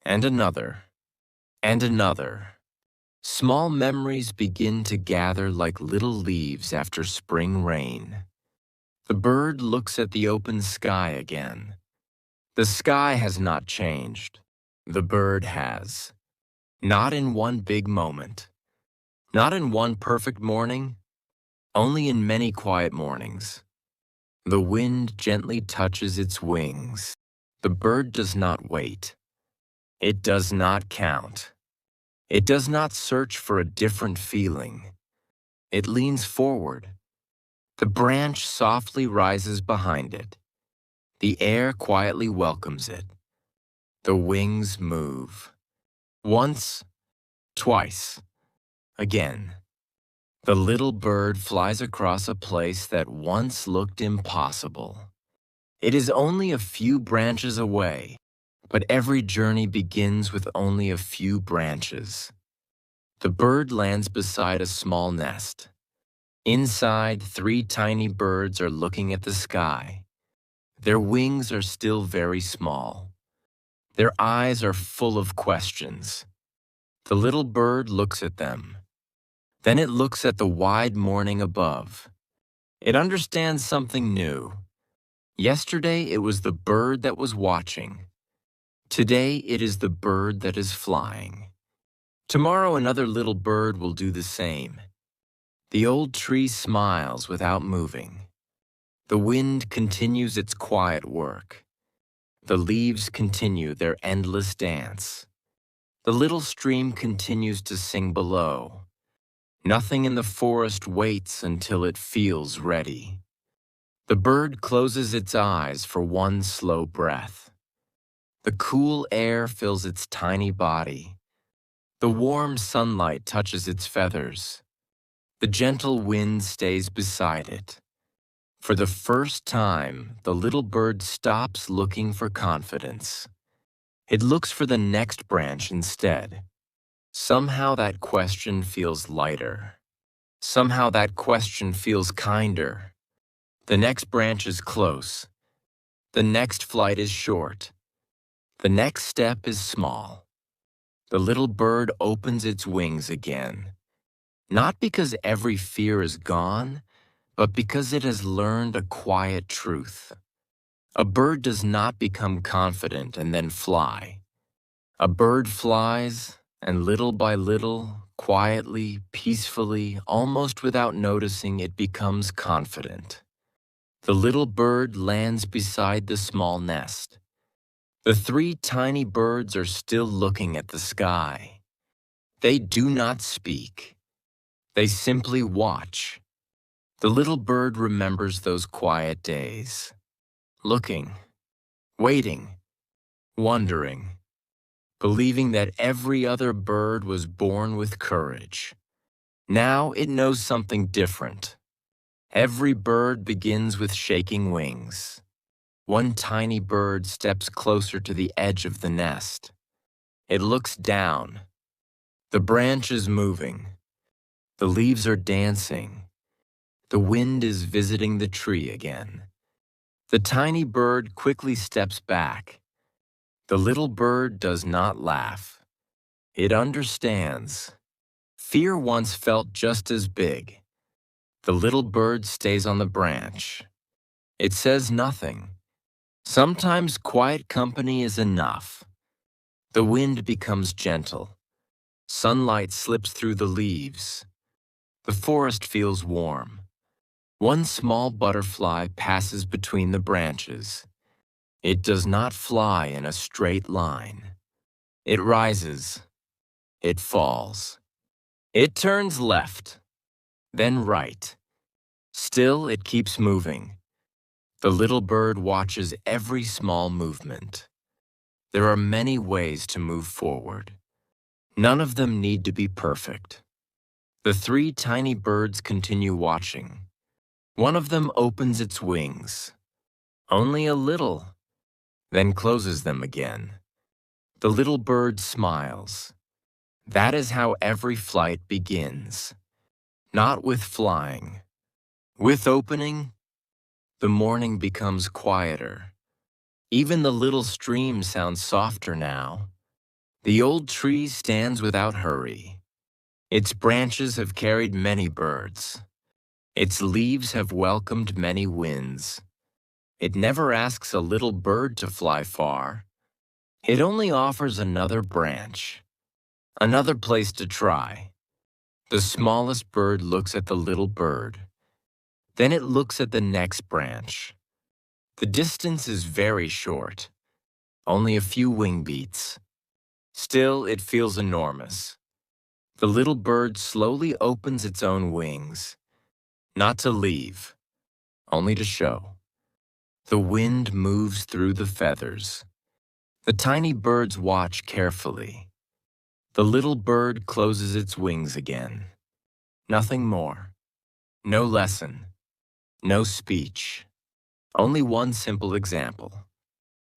and another, and another. Small memories begin to gather like little leaves after spring rain. The bird looks at the open sky again. The sky has not changed. The bird has. Not in one big moment. Not in one perfect morning. Only in many quiet mornings. The wind gently touches its wings. The bird does not wait. It does not count. It does not search for a different feeling. It leans forward. The branch softly rises behind it. The air quietly welcomes it. The wings move. Once, twice, again. The little bird flies across a place that once looked impossible. It is only a few branches away, But every journey begins with only a few branches. The bird lands beside a small nest. Inside, 3 tiny birds are looking at the sky. Their wings are still very small. Their eyes are full of questions. The little bird looks at them. Then it looks at the wide morning above. It understands something new. Yesterday, it was the bird that was watching. Today, it is the bird that is flying. Tomorrow, another little bird will do the same. The old tree smiles without moving. The wind continues its quiet work. The leaves continue their endless dance. The little stream continues to sing below. Nothing in the forest waits until it feels ready. The bird closes its eyes for one slow breath. The cool air fills its tiny body. The warm sunlight touches its feathers. The gentle wind stays beside it. For the first time, the little bird stops looking for confidence. It looks for the next branch instead. Somehow that question feels lighter. Somehow that question feels kinder. The next branch is close. The next flight is short. The next step is small. The little bird opens its wings again. Not because every fear is gone, but because it has learned a quiet truth. A bird does not become confident and then fly. A bird flies, and little by little, quietly, peacefully, almost without noticing, it becomes confident. The little bird lands beside the small nest. The 3 tiny birds are still looking at the sky. They do not speak. They simply watch. The little bird remembers those quiet days. Looking, waiting, wondering, believing that every other bird was born with courage. Now it knows something different. Every bird begins with shaking wings. One tiny bird steps closer to the edge of the nest. It looks down. The branch is moving. The leaves are dancing. The wind is visiting the tree again. The tiny bird quickly steps back. The little bird does not laugh. It understands. Fear once felt just as big. The little bird stays on the branch. It says nothing. Sometimes quiet company is enough. The wind becomes gentle. Sunlight slips through the leaves. The forest feels warm. One small butterfly passes between the branches. It does not fly in a straight line. It rises. It falls. It turns left, then right. Still, it keeps moving. The little bird watches every small movement. There are many ways to move forward. None of them need to be perfect. The 3 tiny birds continue watching. One of them opens its wings. Only a little, then closes them again. The little bird smiles. That is how every flight begins. Not with flying. With opening, the morning becomes quieter. Even the little stream sounds softer now. The old tree stands without hurry. Its branches have carried many birds. Its leaves have welcomed many winds. It never asks a little bird to fly far. It only offers another branch, another place to try. The smallest bird looks at the little bird. Then it looks at the next branch. The distance is very short, only a few wing beats. Still, it feels enormous. The little bird slowly opens its own wings, not to leave, only to show. The wind moves through the feathers. The tiny birds watch carefully. The little bird closes its wings again. Nothing more. No lesson. No speech. Only one simple example.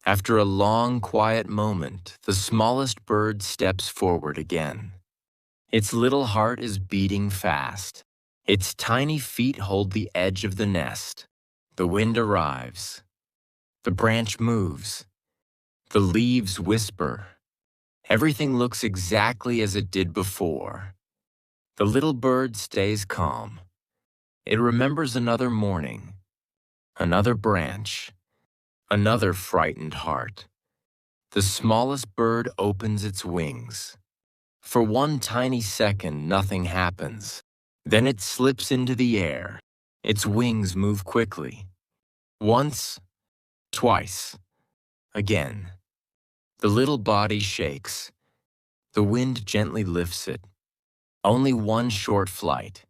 After a long, quiet moment, the smallest bird steps forward again. Its little heart is beating fast. Its tiny feet hold the edge of the nest. The wind arrives. The branch moves. The leaves whisper. Everything looks exactly as it did before. The little bird stays calm. It remembers another morning, another branch, another frightened heart. The smallest bird opens its wings. For one tiny second, nothing happens. Then it slips into the air. Its wings move quickly. Once, twice, again. The little body shakes. The wind gently lifts it. Only one short flight.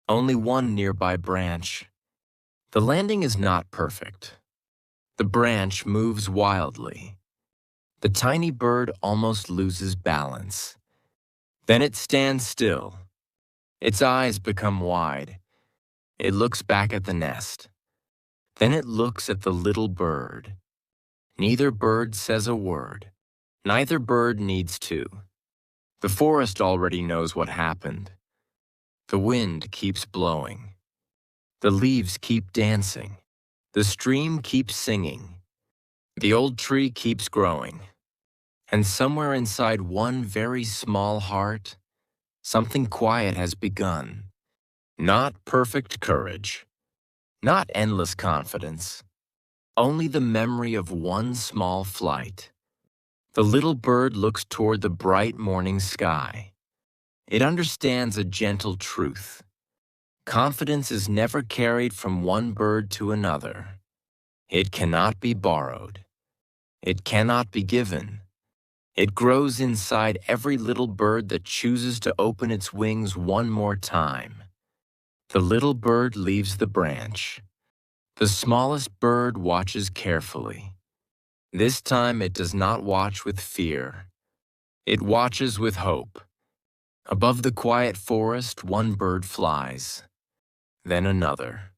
Only one nearby branch. The landing is not perfect. The branch moves wildly. The tiny bird almost loses balance. Then it stands still. Its eyes become wide. It looks back at the nest. Then it looks at the little bird. Neither bird says a word. Neither bird needs to. The forest already knows what happened. The wind keeps blowing. The leaves keep dancing. The stream keeps singing. The old tree keeps growing. And somewhere inside one very small heart, something quiet has begun. Not perfect courage. Not endless confidence. Only the memory of one small flight. The little bird looks toward the bright morning sky. It understands a gentle truth. Confidence is never carried from one bird to another. It cannot be borrowed. It cannot be given. It grows inside every little bird that chooses to open its wings one more time. The little bird leaves the branch. The smallest bird watches carefully. This time it does not watch with fear. It watches with hope. Above the quiet forest, one bird flies, then another.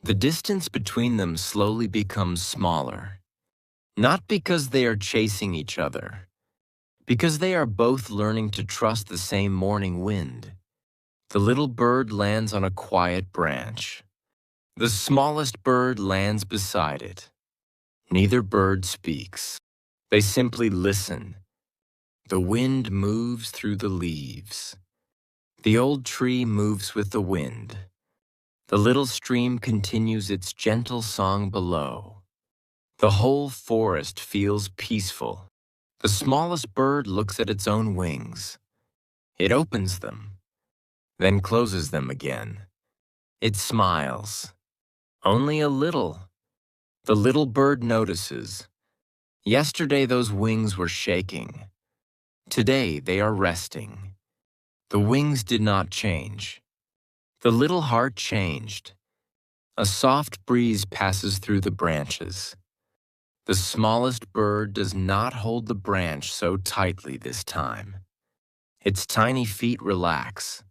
The distance between them slowly becomes smaller, not because they are chasing each other, because they are both learning to trust the same morning wind. The little bird lands on a quiet branch. The smallest bird lands beside it. Neither bird speaks. They simply listen. The wind moves through the leaves. The old tree moves with the wind. The little stream continues its gentle song below. The whole forest feels peaceful. The smallest bird looks at its own wings. It opens them, then closes them again. It smiles. Only a little. The little bird notices. Yesterday those wings were shaking. Today they are resting. The wings did not change. The little heart changed. A soft breeze passes through the branches. The smallest bird does not hold the branch so tightly this time. Its tiny feet relax.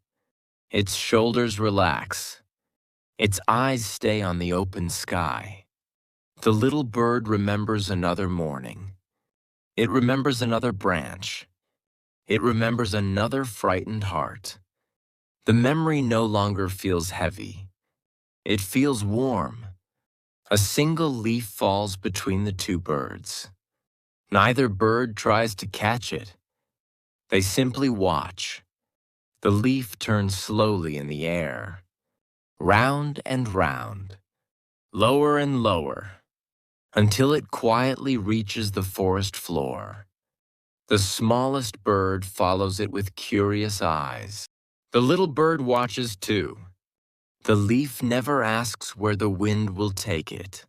Its shoulders relax. Its eyes stay on the open sky. The little bird remembers another morning. It remembers another branch. It remembers another frightened heart. The memory no longer feels heavy. It feels warm. A single leaf falls between the two birds. Neither bird tries to catch it. They simply watch. The leaf turns slowly in the air, round and round, lower and lower, until it quietly reaches the forest floor. The smallest bird follows it with curious eyes. The little bird watches too. The leaf never asks where the wind will take it.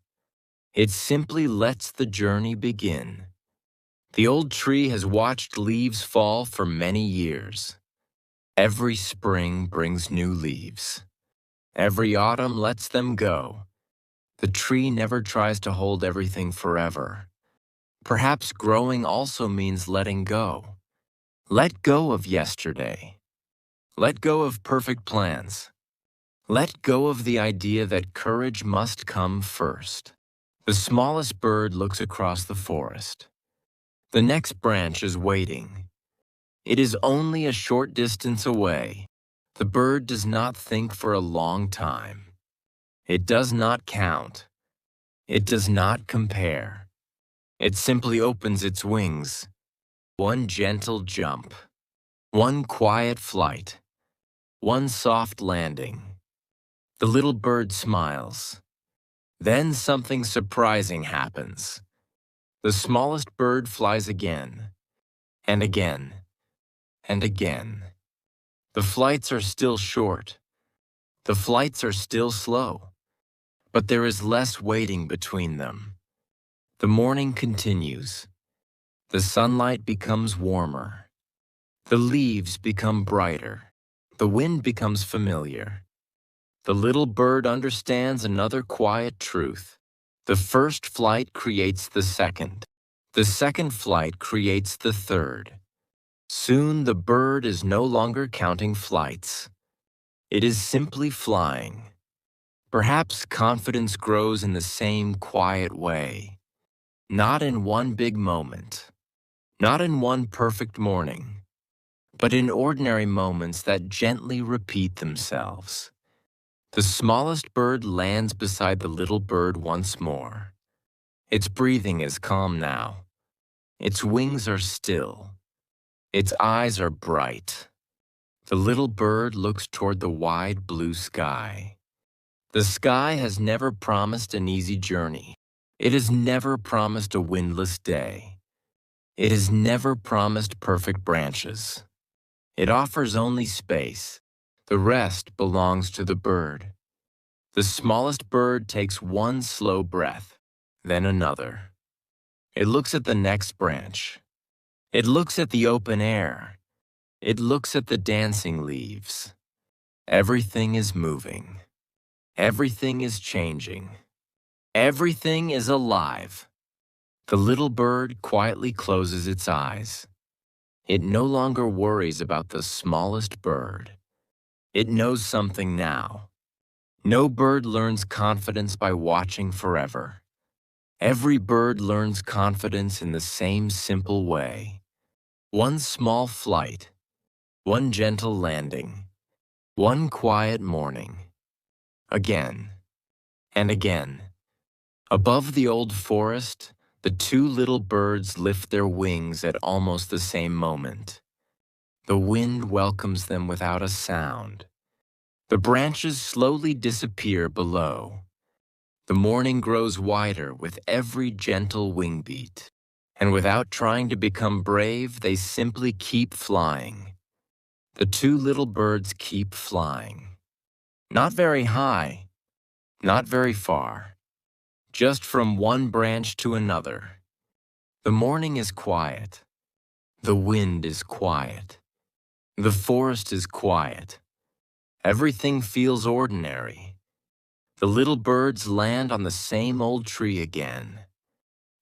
It simply lets the journey begin. The old tree has watched leaves fall for many years. Every spring brings new leaves. Every autumn lets them go. The tree never tries to hold everything forever. Perhaps growing also means letting go. Let go of yesterday. Let go of perfect plans. Let go of the idea that courage must come first. The smallest bird looks across the forest. The next branch is waiting. It is only a short distance away. The bird does not think for a long time. It does not count. It does not compare. It simply opens its wings. One gentle jump. One quiet flight. One soft landing. The little bird smiles. Then something surprising happens. The smallest bird flies again, and again, and again. The flights are still short. The flights are still slow. But there is less waiting between them. The morning continues. The sunlight becomes warmer. The leaves become brighter. The wind becomes familiar. The little bird understands another quiet truth. The first flight creates the second. The second flight creates the third. Soon the bird is no longer counting flights. It is simply flying. Perhaps confidence grows in the same quiet way. Not in one big moment. Not in one perfect morning. But in ordinary moments that gently repeat themselves. The smallest bird lands beside the little bird once more. Its breathing is calm now. Its wings are still. Its eyes are bright. The little bird looks toward the wide blue sky. The sky has never promised an easy journey. It has never promised a windless day. It has never promised perfect branches. It offers only space. The rest belongs to the bird. The smallest bird takes one slow breath, then another. It looks at the next branch. It looks at the open air. It looks at the dancing leaves. Everything is moving. Everything is changing. Everything is alive. The little bird quietly closes its eyes. It no longer worries about the smallest bird. It knows something now. No bird learns confidence by watching forever. Every bird learns confidence in the same simple way. One small flight, one gentle landing, one quiet morning. Again and again. Above the old forest, the two little birds lift their wings at almost the same moment. The wind welcomes them without a sound. The branches slowly disappear below. The morning grows wider with every gentle wing beat. And without trying to become brave, they simply keep flying. The two little birds keep flying. Not very high, not very far. Just from one branch to another. The morning is quiet. The wind is quiet. The forest is quiet. Everything feels ordinary. The little birds land on the same old tree again.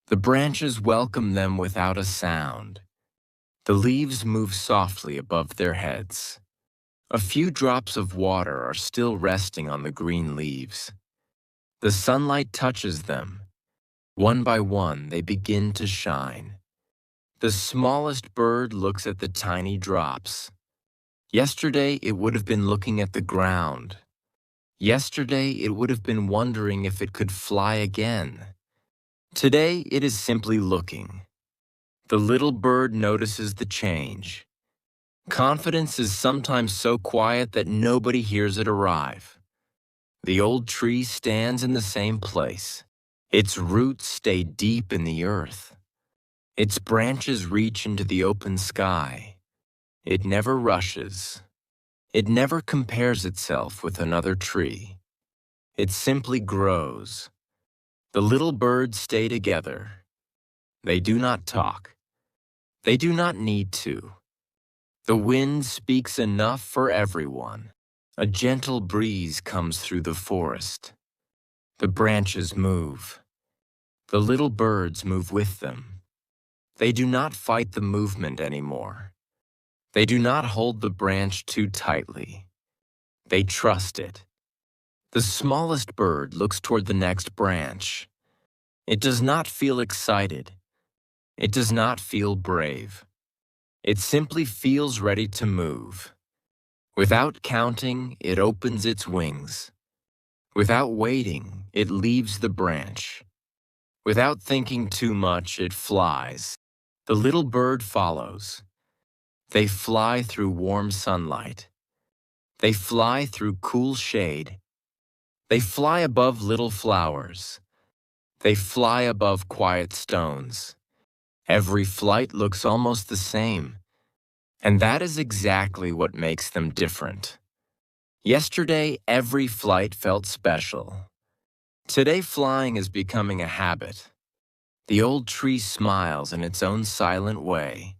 The branches welcome them without a sound. The leaves move softly above their heads. A few drops of water are still resting on the green leaves. The sunlight touches them. One by one, they begin to shine. The smallest bird looks at the tiny drops. Yesterday, it would have been looking at the ground. Yesterday, it would have been wondering if it could fly again. Today, it is simply looking. The little bird notices the change. Confidence is sometimes so quiet that nobody hears it arrive. The old tree stands in the same place. Its roots stay deep in the earth. Its branches reach into the open sky. It never rushes. It never compares itself with another tree. It simply grows. The little birds stay together. They do not talk. They do not need to. The wind speaks enough for everyone. A gentle breeze comes through the forest. The branches move. The little birds move with them. They do not fight the movement anymore. They do not hold the branch too tightly. They trust it. The smallest bird looks toward the next branch. It does not feel excited. It does not feel brave. It simply feels ready to move. Without counting, it opens its wings. Without waiting, it leaves the branch. Without thinking too much, it flies. The little bird follows. They fly through warm sunlight. They fly through cool shade. They fly above little flowers. They fly above quiet stones. Every flight looks almost the same, and that is exactly what makes them different. Yesterday, every flight felt special. Today, flying is becoming a habit. The old tree smiles in its own silent way.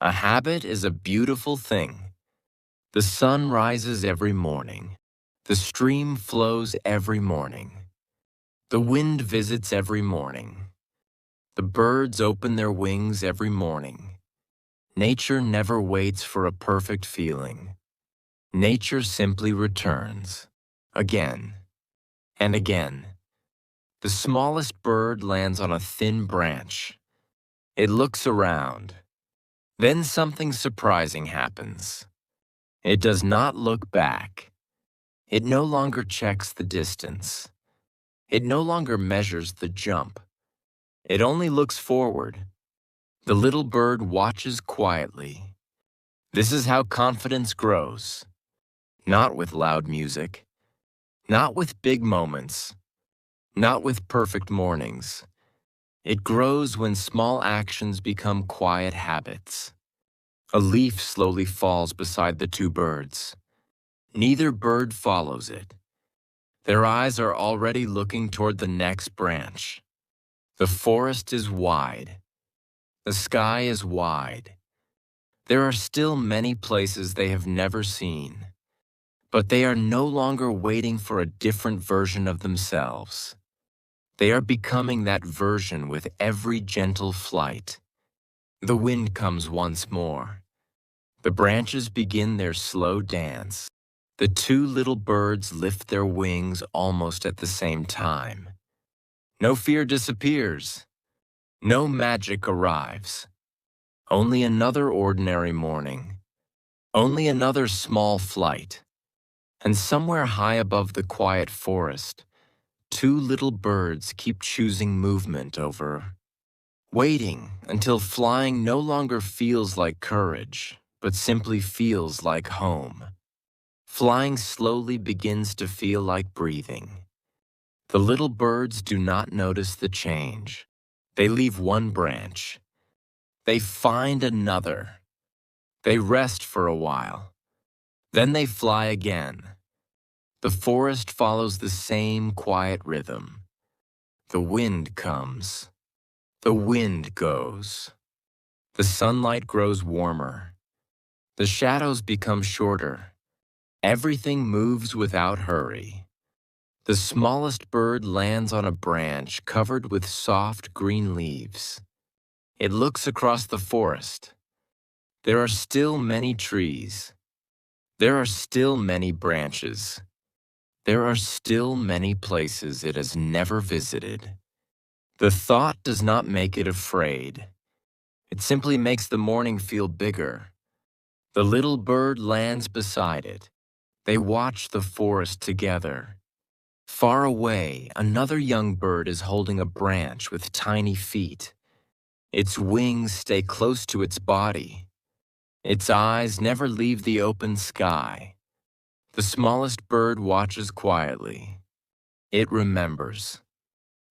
A habit is a beautiful thing. The sun rises every morning. The stream flows every morning. The wind visits every morning. The birds open their wings every morning. Nature never waits for a perfect feeling. Nature simply returns, again and again. The smallest bird lands on a thin branch. It looks around. Then something surprising happens. It does not look back. It no longer checks the distance. It no longer measures the jump. It only looks forward. The little bird watches quietly. This is how confidence grows. Not with loud music. Not with big moments. Not with perfect mornings. It grows when small actions become quiet habits. A leaf slowly falls beside the two birds. Neither bird follows it. Their eyes are already looking toward the next branch. The forest is wide. The sky is wide. There are still many places they have never seen. But they are no longer waiting for a different version of themselves. They are becoming that version with every gentle flight. The wind comes once more. The branches begin their slow dance. The two little birds lift their wings almost at the same time. No fear disappears. No magic arrives. Only another ordinary morning. Only another small flight. And somewhere high above the quiet forest, two little birds keep choosing movement over waiting until flying no longer feels like courage, but simply feels like home. Flying slowly begins to feel like breathing. The little birds do not notice the change. They leave one branch. They find another. They rest for a while. Then they fly again. The forest follows the same quiet rhythm. The wind comes. The wind goes. The sunlight grows warmer. The shadows become shorter. Everything moves without hurry. The smallest bird lands on a branch covered with soft green leaves. It looks across the forest. There are still many trees. There are still many branches. There are still many places it has never visited. The thought does not make it afraid. It simply makes the morning feel bigger. The little bird lands beside it. They watch the forest together. Far away, another young bird is holding a branch with tiny feet. Its wings stay close to its body. Its eyes never leave the open sky. The smallest bird watches quietly. It remembers.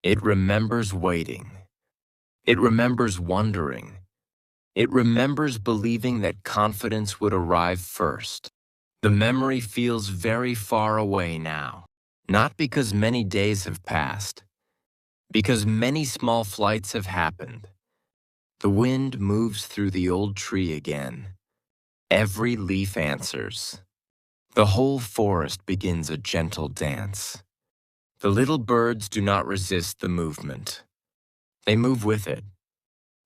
It remembers waiting. It remembers wondering. It remembers believing that confidence would arrive first. The memory feels very far away now, not because many days have passed, because many small flights have happened. The wind moves through the old tree again. Every leaf answers. The whole forest begins a gentle dance. The little birds do not resist the movement. They move with it.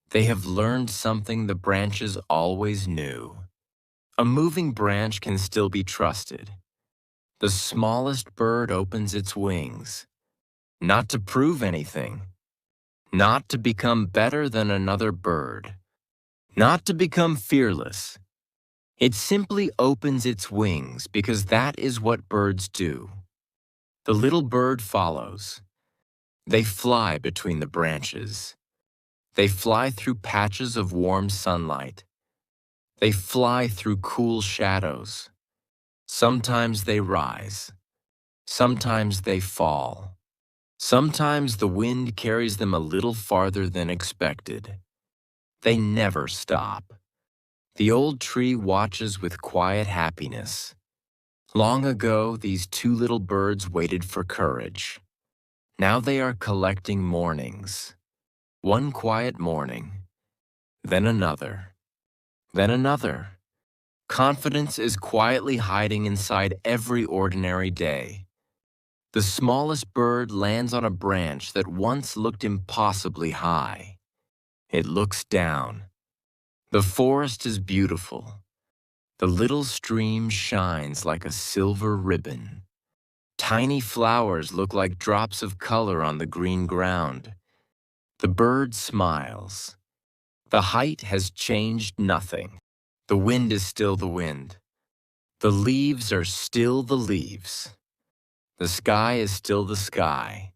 They have learned something the branches always knew. A moving branch can still be trusted. The smallest bird opens its wings, not to prove anything, not to become better than another bird, not to become fearless. It simply opens its wings because that is what birds do. The little bird follows. They fly between the branches. They fly through patches of warm sunlight. They fly through cool shadows. Sometimes they rise. Sometimes they fall. Sometimes the wind carries them a little farther than expected. They never stop. The old tree watches with quiet happiness. Long ago, these two little birds waited for courage. Now they are collecting mornings. One quiet morning, then another, then another. Confidence is quietly hiding inside every ordinary day. The smallest bird lands on a branch that once looked impossibly high. It looks down. The forest is beautiful. The little stream shines like a silver ribbon. Tiny flowers look like drops of color on the green ground. The bird smiles. The height has changed nothing. The wind is still the wind. The leaves are still the leaves. The sky is still the sky.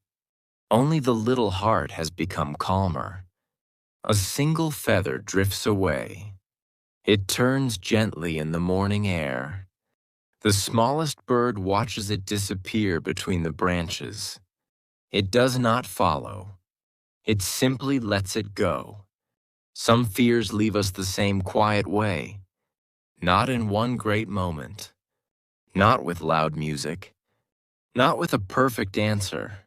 Only the little heart has become calmer. A single feather drifts away. It turns gently in the morning air. The smallest bird watches it disappear between the branches. It does not follow. It simply lets it go. Some fears leave us the same quiet way. Not in one great moment. Not with loud music. Not with a perfect answer.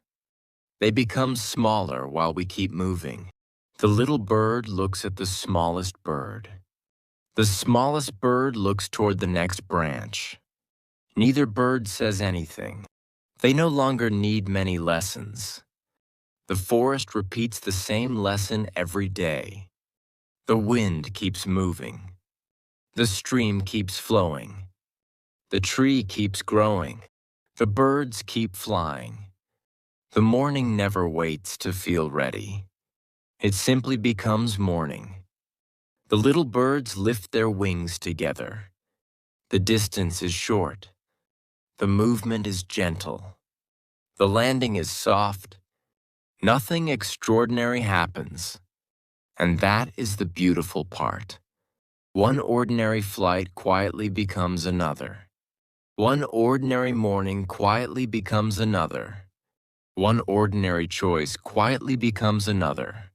They become smaller while we keep moving. The little bird looks at the smallest bird. The smallest bird looks toward the next branch. Neither bird says anything. They no longer need many lessons. The forest repeats the same lesson every day. The wind keeps moving. The stream keeps flowing. The tree keeps growing. The birds keep flying. The morning never waits to feel ready. It simply becomes morning. The little birds lift their wings together. The distance is short. The movement is gentle. The landing is soft. Nothing extraordinary happens. And that is the beautiful part. One ordinary flight quietly becomes another. One ordinary morning quietly becomes another. One ordinary choice quietly becomes another.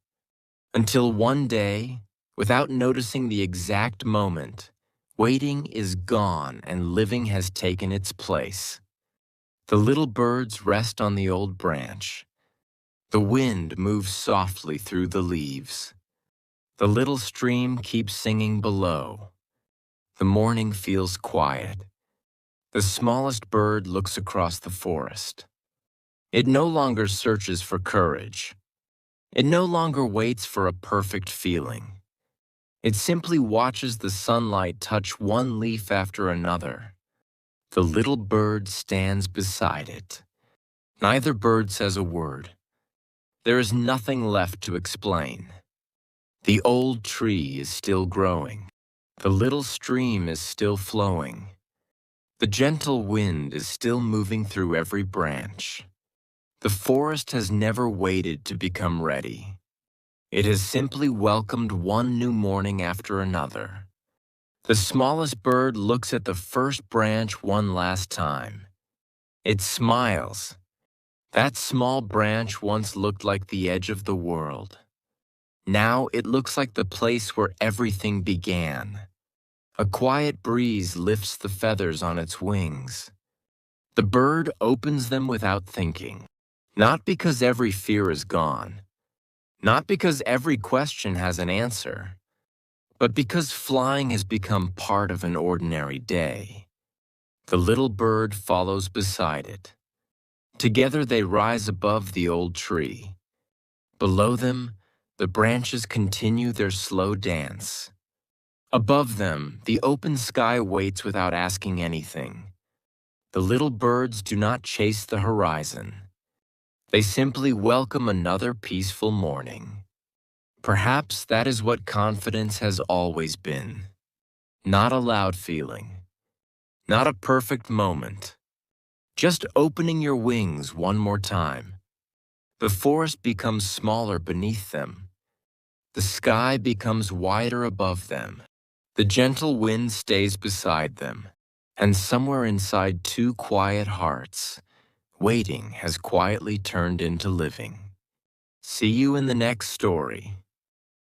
Until one day, without noticing the exact moment, waiting is gone and living has taken its place. The little birds rest on the old branch. The wind moves softly through the leaves. The little stream keeps singing below. The morning feels quiet. The smallest bird looks across the forest. It no longer searches for courage. It no longer waits for a perfect feeling. It simply watches the sunlight touch one leaf after another. The little bird stands beside it. Neither bird says a word. There is nothing left to explain. The old tree is still growing. The little stream is still flowing. The gentle wind is still moving through every branch. The forest has never waited to become ready. It has simply welcomed one new morning after another. The smallest bird looks at the first branch one last time. It smiles. That small branch once looked like the edge of the world. Now it looks like the place where everything began. A quiet breeze lifts the feathers on its wings. The bird opens them without thinking. Not because every fear is gone. Not because every question has an answer. But because flying has become part of an ordinary day. The little bird follows beside it. Together they rise above the old tree. Below them, the branches continue their slow dance. Above them, the open sky waits without asking anything. The little birds do not chase the horizon. They simply welcome another peaceful morning. Perhaps that is what confidence has always been. Not a loud feeling, not a perfect moment, just opening your wings one more time. The forest becomes smaller beneath them. The sky becomes wider above them. The gentle wind stays beside them. And somewhere inside two quiet hearts, waiting has quietly turned into living. See you in the next story.